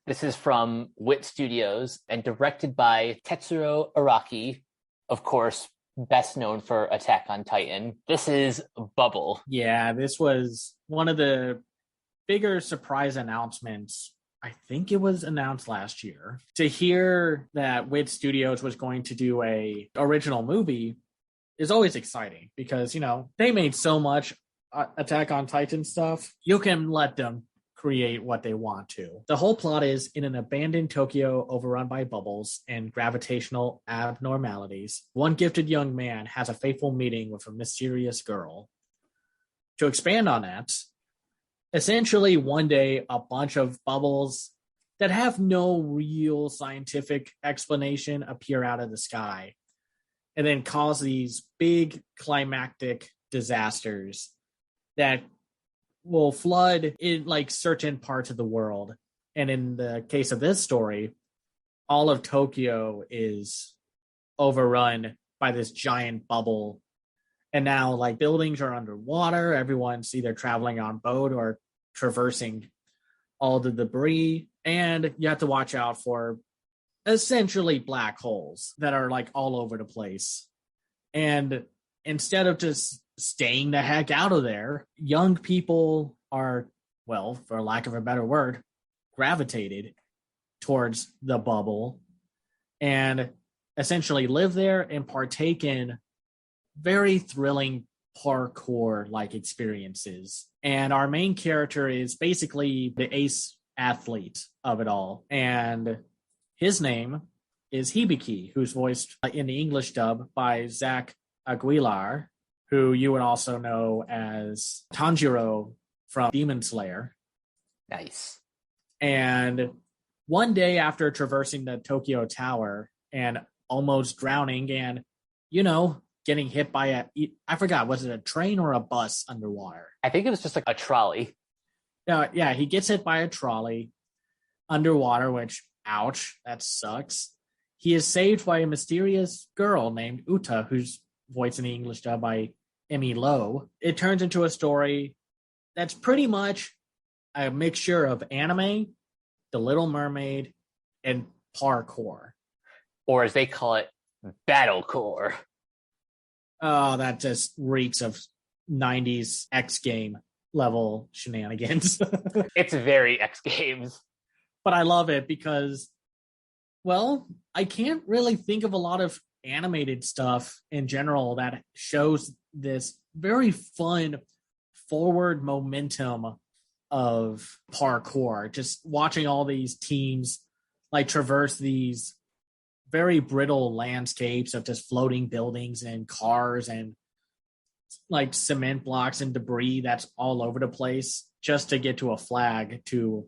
This is from WIT Studios and directed by Tetsuro Araki, of course, best known for Attack on Titan. This is Bubble. Yeah, this was one of the bigger surprise announcements. I think it was announced last year. To hear that WIT Studios was going to do a original movie is always exciting because, they made so much Attack on Titan stuff. You can let them create what they want to. The whole plot is in an abandoned Tokyo overrun by bubbles and gravitational abnormalities. One gifted young man has a fateful meeting with a mysterious girl. To expand on that, essentially one day a bunch of bubbles that have no real scientific explanation appear out of the sky and then cause these big climactic disasters that will flood in like certain parts of the world. And in the case of this story, all of Tokyo is overrun by this giant bubble. And now like buildings are underwater. Everyone's either traveling on boat or traversing all the debris. And you have to watch out for essentially black holes that are like all over the place. And instead of just staying the heck out of there, young people are, well, for lack of a better word, gravitated towards the bubble and essentially live there and partake in very thrilling parkour-like experiences. And our main character is basically the ace athlete of it all. And his name is Hibiki, who's voiced in the English dub by Zach Aguilar, who you would also know as Tanjiro from Demon Slayer. Nice. And one day after traversing the Tokyo Tower and almost drowning and, getting hit by I forgot, was it a train or a bus underwater? I think it was just like a trolley. Yeah, he gets hit by a trolley underwater, which, ouch, that sucks. He is saved by a mysterious girl named Uta, who's voiced in the English dub by Emmy Lowe. It turns into a story that's pretty much a mixture of anime, The Little Mermaid, and parkour. Or as they call it, battlecore. Oh, that just reeks of 90s X game level shenanigans. It's very X Games. But I love it because, well, I can't really think of a lot of animated stuff in general that shows this very fun forward momentum of parkour. Just watching all these teams like traverse these very brittle landscapes of just floating buildings and cars and like cement blocks and debris that's all over the place just to get to a flag to,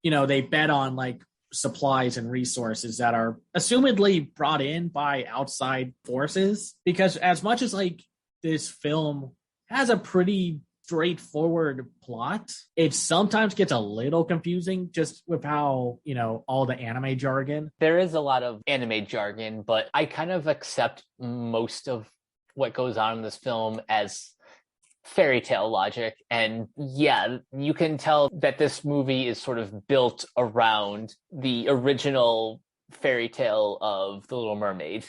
they bet on like supplies and resources that are assumedly brought in by outside forces. Because as much as like this film has a pretty straightforward plot, it sometimes gets a little confusing just with how, all the anime jargon. There is a lot of anime jargon, but I kind of accept most of what goes on in this film as fairy tale logic. And yeah, you can tell that this movie is sort of built around the original fairy tale of The Little Mermaid.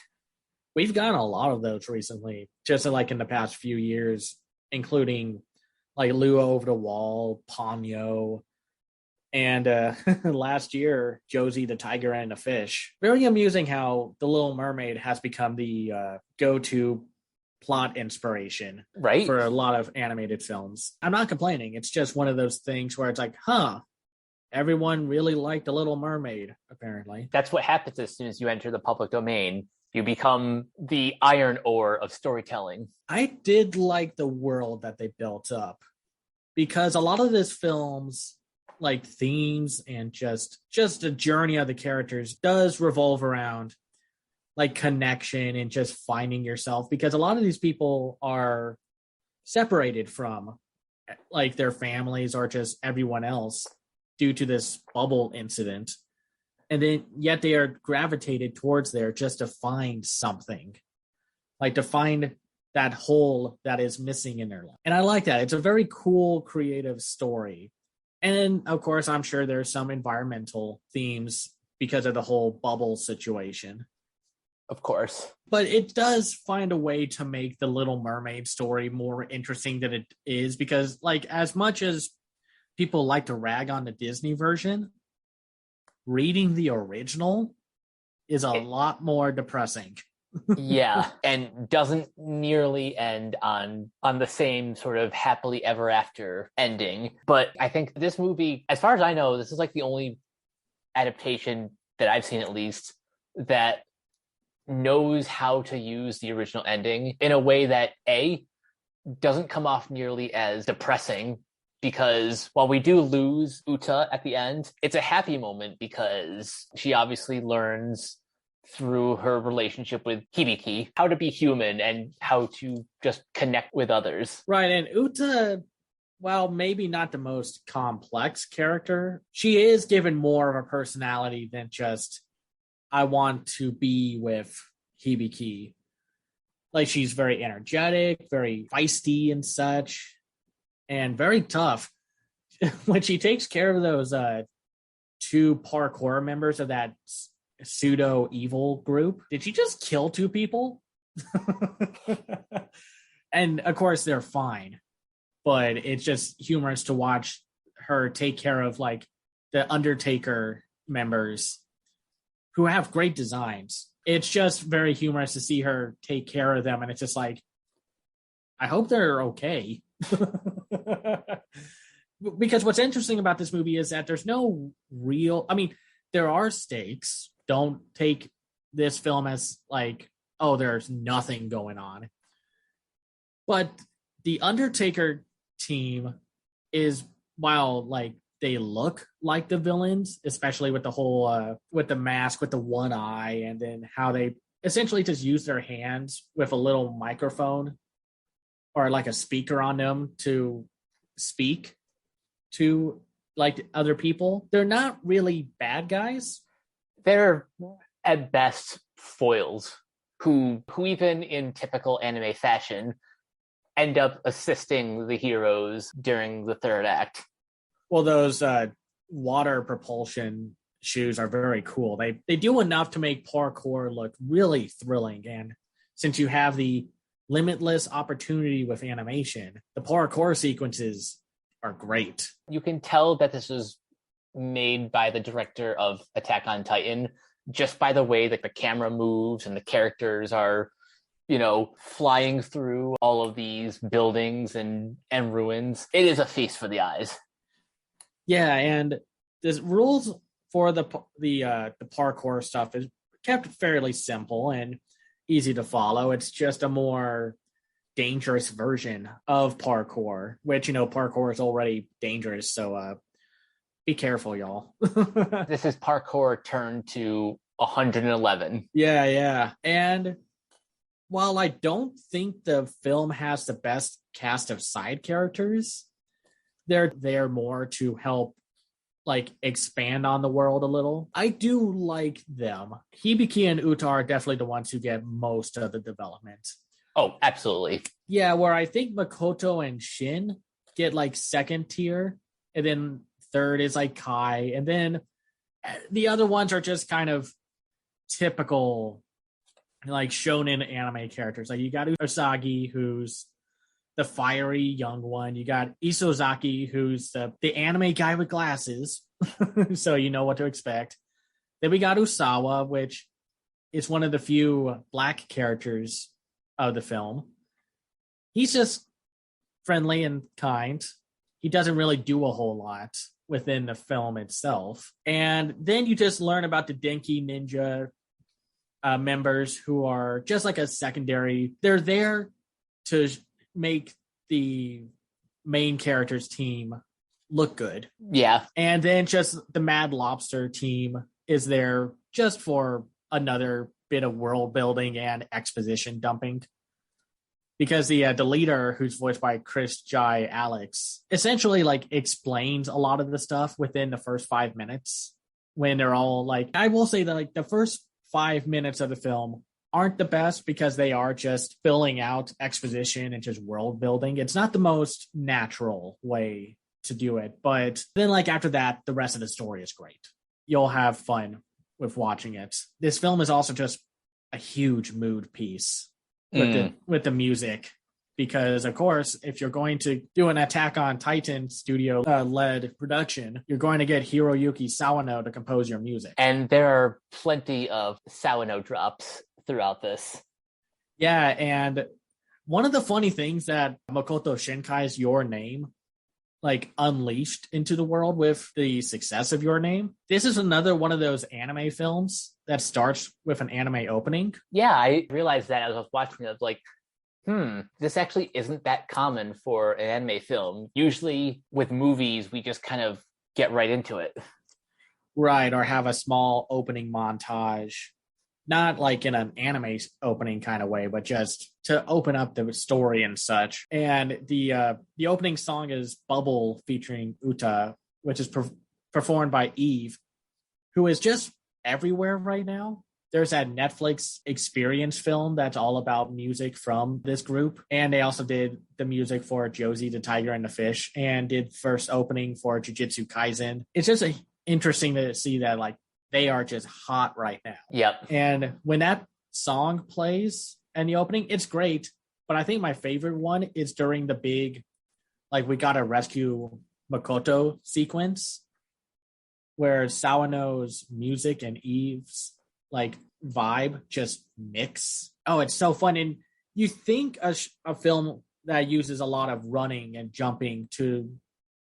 We've gotten a lot of those recently, just like in the past few years, including like Lua Over the Wall, Ponyo, and last year, Josie the Tiger and the Fish. Very amusing how The Little Mermaid has become the go-to plot inspiration right? for a lot of animated films. I'm not complaining. It's just one of those things where it's like, everyone really liked The Little Mermaid, apparently. That's what happens as soon as you enter the public domain. You become the iron ore of storytelling. I did like the world that they built up, because a lot of this film's like themes and just the journey of the characters does revolve around like connection and just finding yourself, because a lot of these people are separated from like their families or just everyone else due to this bubble incident, and then yet they are gravitated towards there just to find something, like to find that hole that is missing in their life. And I like that. It's a very cool creative story. And of course, I'm sure there's some environmental themes because of the whole bubble situation. Of course. But it does find a way to make the Little Mermaid story more interesting than it is, because like as much as people like to rag on the Disney version, reading the original is a lot more depressing. Yeah, and doesn't nearly end on the same sort of happily ever after ending. But I think this movie, as far as I know, this is like the only adaptation that I've seen at least that knows how to use the original ending in a way that doesn't come off nearly as depressing, because while we do lose Uta at the end, it's a happy moment because she obviously learns through her relationship with Hibiki how to be human and how to just connect with others. Right, and Uta, while maybe not the most complex character, she is given more of a personality than just I want to be with Hibiki. Like, she's very energetic, very feisty and such, and very tough. When she takes care of those two parkour members of that pseudo evil group, did she just kill two people? And of course they're fine, but it's just humorous to watch her take care of like the Undertaker members who have great designs. It's just very humorous to see her take care of them, and it's just like, I hope they're okay. Because what's interesting about this movie is that there's no real, I mean, there are stakes. Don't take this film as like, oh, there's nothing going on. But the Undertaker team is, while like they look like the villains, especially with the whole with the mask with the one eye, and then how they essentially just use their hands with a little microphone or like a speaker on them to speak to like other people. They're not really bad guys. They're at best foils who even in typical anime fashion end up assisting the heroes during the third act. Well, those water propulsion shoes are very cool. They do enough to make parkour look really thrilling. And since you have the limitless opportunity with animation, the parkour sequences are great. You can tell that this was made by the director of Attack on Titan just by the way that the camera moves and the characters are, you know, flying through all of these buildings and ruins. It is a feast for the eyes. Yeah, and the rules for the parkour stuff is kept fairly simple and easy to follow. It's just a more dangerous version of parkour, which, you know, parkour is already dangerous, so be careful, y'all. This is parkour turned to 111. Yeah. And while I don't think the film has the best cast of side characters, they're there more to help like expand on the world a little. I do like them. Hibiki and Uta are definitely the ones who get most of the development. Oh, absolutely. Yeah, where I think Makoto and Shin get like second tier, and then third is like Kai, and then the other ones are just kind of typical like shonen anime characters. Like you got Usagi, who's the fiery young one. You got Isozaki, who's the anime guy with glasses, so you know what to expect. Then we got Usawa, which is one of the few black characters of the film. He's just friendly and kind. He doesn't really do a whole lot within the film itself. And then you just learn about the Denki Ninja members who are just like a secondary. They're there to make the main character's team look good. Yeah. And then just the Mad Lobster team is there just for another bit of world building and exposition dumping. Because the leader, who's voiced by Chris Jai Alex, essentially like explains a lot of the stuff within the first 5 minutes when they're all like, I will say that like the first 5 minutes of the film aren't the best because they are just filling out exposition and just world building. It's not the most natural way to do it, but then like after that, the rest of the story is great. You'll have fun with watching it. This film is also just a huge mood piece with the music, because of course if you're going to do an Attack on Titan studio led production, you're going to get Hiroyuki Sawano to compose your music, and there are plenty of Sawano drops throughout this. Yeah, and one of the funny things that Makoto Shinkai's Your Name like unleashed into the world with the success of Your Name, this is another one of those anime films that starts with an anime opening. Yeah, I realized that as I was watching it. I was like, this actually isn't that common for an anime film. Usually with movies, we just kind of get right into it. Right, or have a small opening montage. Not like in an anime opening kind of way, but just to open up the story and such. And the opening song is Bubble featuring Uta, which is performed by Eve, who is just everywhere right now. There's that Netflix experience film that's all about music from this group. And they also did the music for Josie the Tiger and the Fish and did first opening for Jujutsu Kaisen. It's just interesting to see that like they are just hot right now. Yep. And when that song plays in the opening, it's great. But I think my favorite one is during the big, like, we gotta rescue Makoto sequence, where Sawano's music and Eve's like vibe just mix. Oh, it's so fun. And you think a film that uses a lot of running and jumping to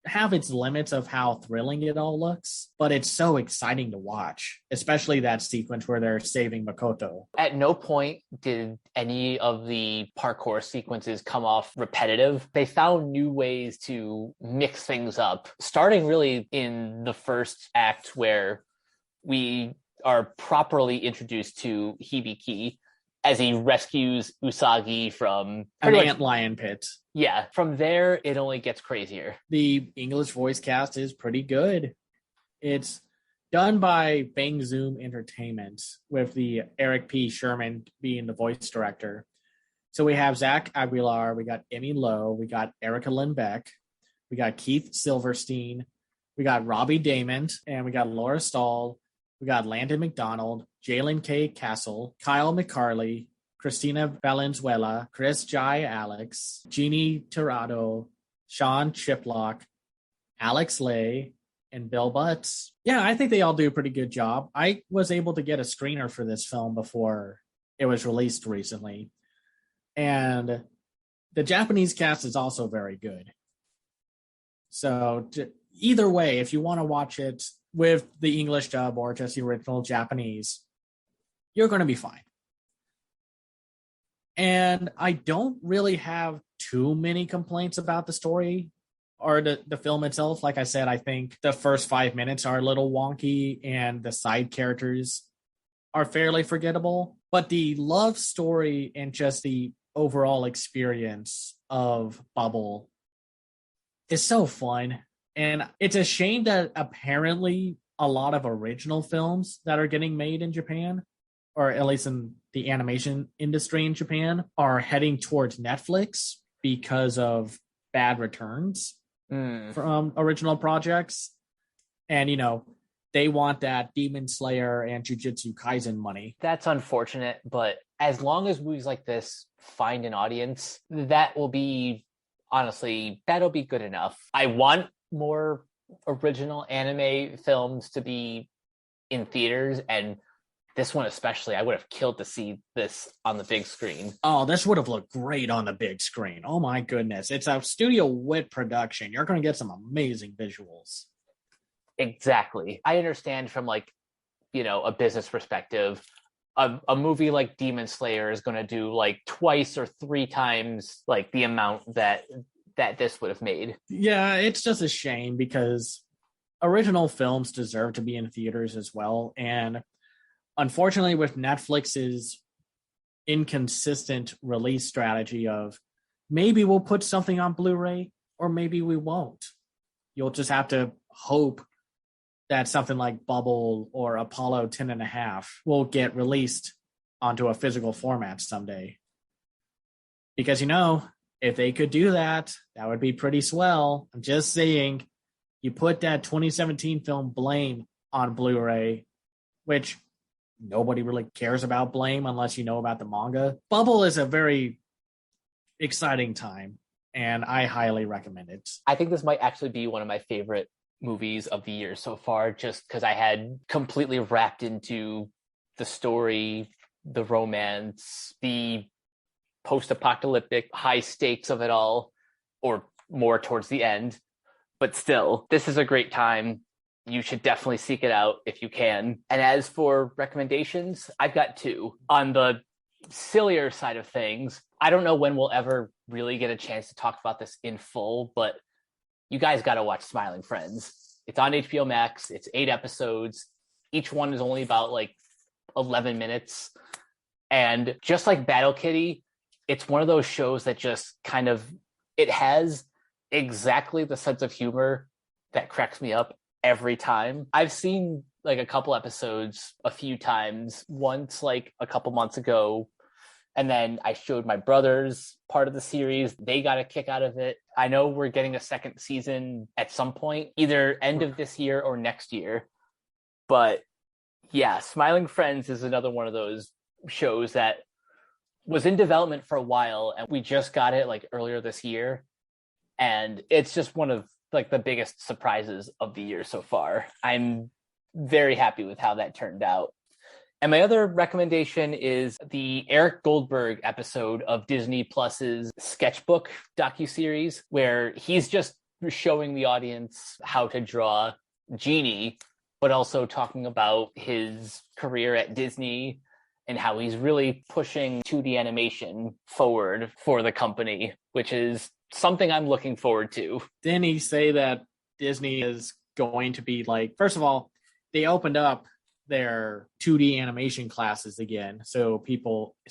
have its limits of how thrilling it all looks, but it's so exciting to watch, especially that sequence where they're saving Makoto. At no point did any of the parkour sequences come off repetitive. They found new ways to mix things up, starting really in the first act where we are properly introduced to Hibiki as he rescues Usagi from an ant lion pit. Yeah, from there, it only gets crazier. The English voice cast is pretty good. It's done by Bang Zoom Entertainment, with the Eric P. Sherman being the voice director. So we have Zach Aguilar, we got Emmy Lowe, we got Erica Lynn Beck, we got Keith Silverstein, we got Robbie Damon, and we got Laura Stahl, we got Landon McDonald, Jalen K. Castle, Kyle McCarley, Christina Valenzuela, Chris Jai Alex, Jeannie Tirado, Sean Chiplock, Alex Lay, and Bill Butts. Yeah, I think they all do a pretty good job. I was able to get a screener for this film before it was released recently. And the Japanese cast is also very good. So either way, if you want to watch it with the English dub or just the original Japanese, you're going to be fine. And I don't really have too many complaints about the story or the film itself. Like I said, I think the first 5 minutes are a little wonky and the side characters are fairly forgettable. But the love story and just the overall experience of Bubble is so fun. And it's a shame that apparently a lot of original films that are getting made in Japan, or at least in the animation industry in Japan, are heading towards Netflix because of bad returns from original projects. And, you know, they want that Demon Slayer and Jujutsu Kaisen money. That's unfortunate, but as long as movies like this find an audience, that will be, honestly, that'll be good enough. I want more original anime films to be in theaters, and this one especially, I would have killed to see this on the big screen. Oh, this would have looked great on the big screen. Oh my goodness. It's a Studio Wit production. You're going to get some amazing visuals. Exactly. I understand from like, a business perspective, a movie like Demon Slayer is going to do like twice or three times like the amount that this would have made. Yeah, it's just a shame because original films deserve to be in theaters as well. And unfortunately, with Netflix's inconsistent release strategy of maybe we'll put something on Blu-ray or maybe we won't. You'll just have to hope that something like Bubble or Apollo 10.5 will get released onto a physical format someday. Because, if they could do that, that would be pretty swell. I'm just saying, you put that 2017 film Blame on Blu-ray, which nobody really cares about Blame unless you know about the manga. Bubble is a very exciting time, and I highly recommend it. I think this might actually be one of my favorite movies of the year so far, just because I had completely wrapped into the story, the romance, the post-apocalyptic high stakes of it all, or more towards the end. But still, this is a great time. You should definitely seek it out if you can. And as for recommendations, I've got two. On the sillier side of things, I don't know when we'll ever really get a chance to talk about this in full, but you guys got to watch Smiling Friends. It's on HBO Max. It's 8 episodes. Each one is only about like 11 minutes. And just like Battle Kitty, it's one of those shows that just kind of, it has exactly the sense of humor that cracks me up every time. I've seen like a couple episodes a few times, once like a couple months ago. And then I showed my brothers part of the series. They got a kick out of it. I know we're getting a second season at some point, either end of this year or next year. But yeah, Smiling Friends is another one of those shows that was in development for a while, and we just got it like earlier this year. And it's just one of like the biggest surprises of the year so far. I'm very happy with how that turned out. And my other recommendation is the Eric Goldberg episode of Disney Plus's Sketchbook docuseries, where he's just showing the audience how to draw Genie, but also talking about his career at Disney and how he's really pushing 2D animation forward for the company, which is something I'm looking forward to. Didn't he say that Disney is going to be like, first of all, they opened up their 2D animation classes again, so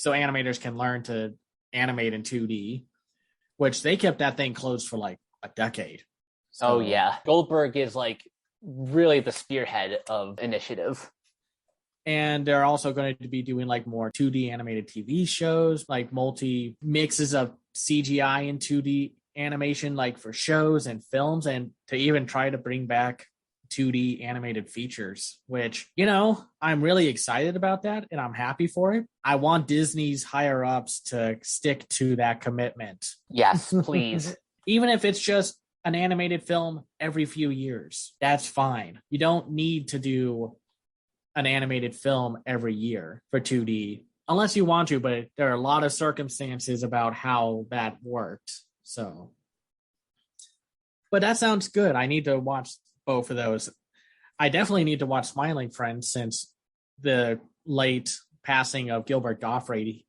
animators can learn to animate in 2D, which they kept that thing closed for like a decade. So, oh yeah, Goldberg is like really the spearhead of initiative. And they're also going to be doing like more 2D animated TV shows, like multi mixes of CGI and 2D animation, like for shows and films, and to even try to bring back 2D animated features, which, I'm really excited about that and I'm happy for it. I want Disney's higher ups to stick to that commitment. Yes, please. Even if it's just an animated film every few years, that's fine. You don't need to do an animated film every year for 2D unless you want to, but there are a lot of circumstances about how that worked. So, but that sounds good. I need to watch both of those. I definitely need to watch Smiling Friends since the late passing of Gilbert Gottfried.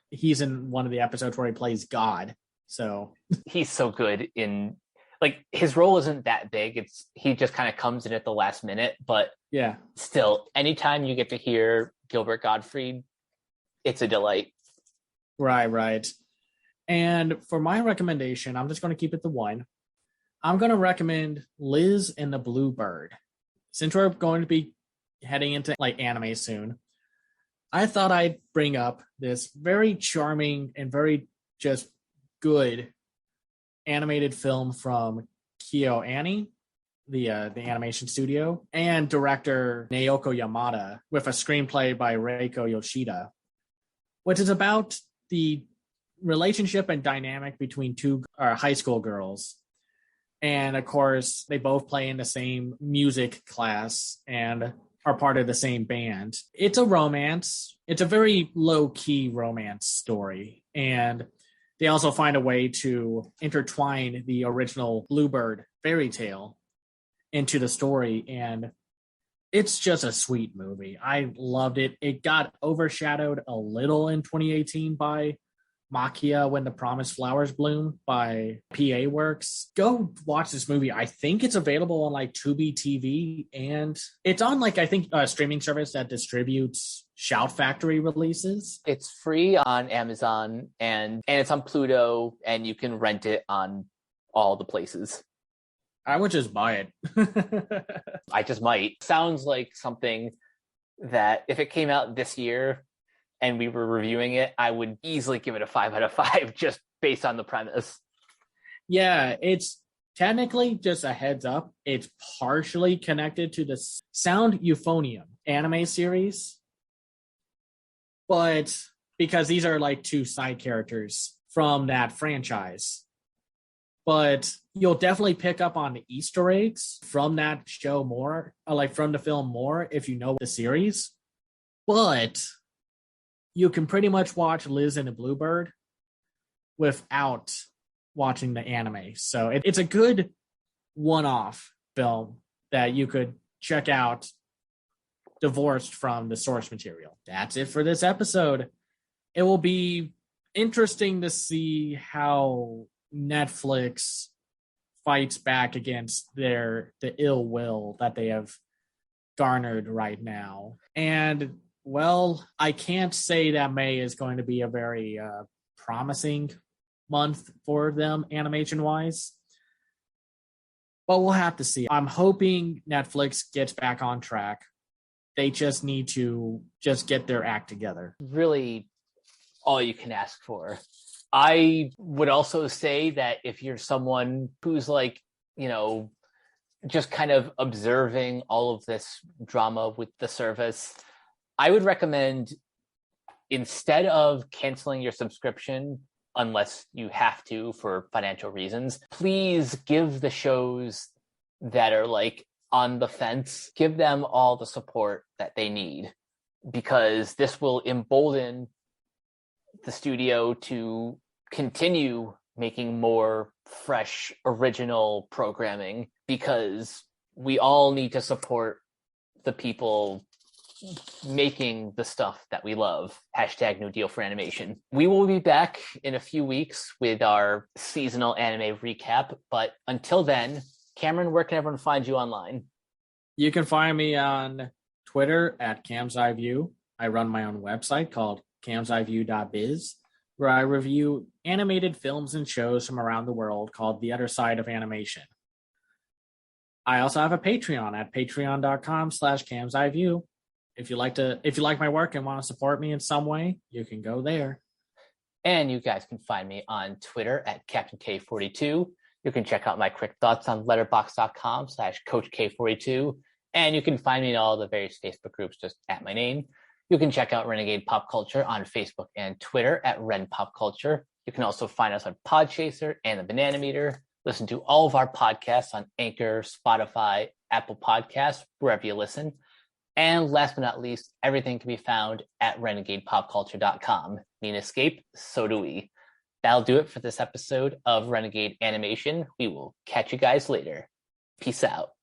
He's in one of the episodes where he plays God. So he's so good in, like, his role isn't that big. He just kind of comes in at the last minute, but yeah, still, anytime you get to hear Gilbert Gottfried, it's a delight. Right. And for my recommendation, I'm just going to keep it to one. I'm going to recommend Liz and the Bluebird. Since we're going to be heading into like anime soon, I thought I'd bring up this very charming and very just good animated film from KyoAni, the animation studio, and director Naoko Yamada, with a screenplay by Reiko Yoshida, which is about the relationship and dynamic between two high school girls. And of course, they both play in the same music class. And are part of the same band. It's a romance. It's a very low-key romance story. And they also find a way to intertwine the original Bluebird fairy tale into the story. And it's just a sweet movie. I loved it. It got overshadowed a little in 2018 by Maquia When the Promised Flowers Bloom by PA Works. Go watch this movie. I think it's available on like Tubi TV, and it's on like I think a streaming service that distributes Shout Factory releases. It's free on Amazon and it's on Pluto, and you can rent it on all the places. I would just buy it. I just might. Sounds like something that if it came out this year and we were reviewing it, I would easily give it a 5 out of 5 just based on the premise. Yeah, it's technically, just a heads up, it's partially connected to the Sound Euphonium anime series. But because these are like two side characters from that franchise. But you'll definitely pick up on the Easter eggs from that show more, like from the film more, if you know the series. But you can pretty much watch Liz and the Bluebird without watching the anime. So it's a good one-off film that you could check out divorced from the source material. That's it for this episode. It will be interesting to see how Netflix fights back against the ill will that they have garnered right now. And well, I can't say that May is going to be a very promising month for them animation wise, but we'll have to see. I'm hoping Netflix gets back on track. They just need to just get their act together. Really all you can ask for. I would also say that if you're someone who's like, you know, just kind of observing all of this drama with the service, I would recommend, instead of canceling your subscription, unless you have to for financial reasons, please give the shows that are like on the fence, give them all the support that they need, because this will embolden the studio to continue making more fresh, original programming, because we all need to support the people making the stuff that we love. Hashtag New Deal for Animation. We will be back in a few weeks with our seasonal anime recap, but until then, Cameron, where can everyone find you online? You can find me on Twitter at CamsEyeView. I run my own website called camseyeview.biz, where I review animated films and shows from around the world called The Other Side of Animation. I also have a Patreon at patreon.com/camseyeview. If you like my work and want to support me in some way, you can go there. And you guys can find me on Twitter at CaptainK42. You can check out my quick thoughts on letterboxd.com/CoachK42. And you can find me in all the various Facebook groups just at my name. You can check out Renegade Pop Culture on Facebook and Twitter at Ren Pop Culture. You can also find us on Podchaser and the Banana Meter. Listen to all of our podcasts on Anchor, Spotify, Apple Podcasts, wherever you listen. And last but not least, everything can be found at renegadepopculture.com. Need an escape? So do we. That'll do it for this episode of Renegade Animation. We will catch you guys later. Peace out.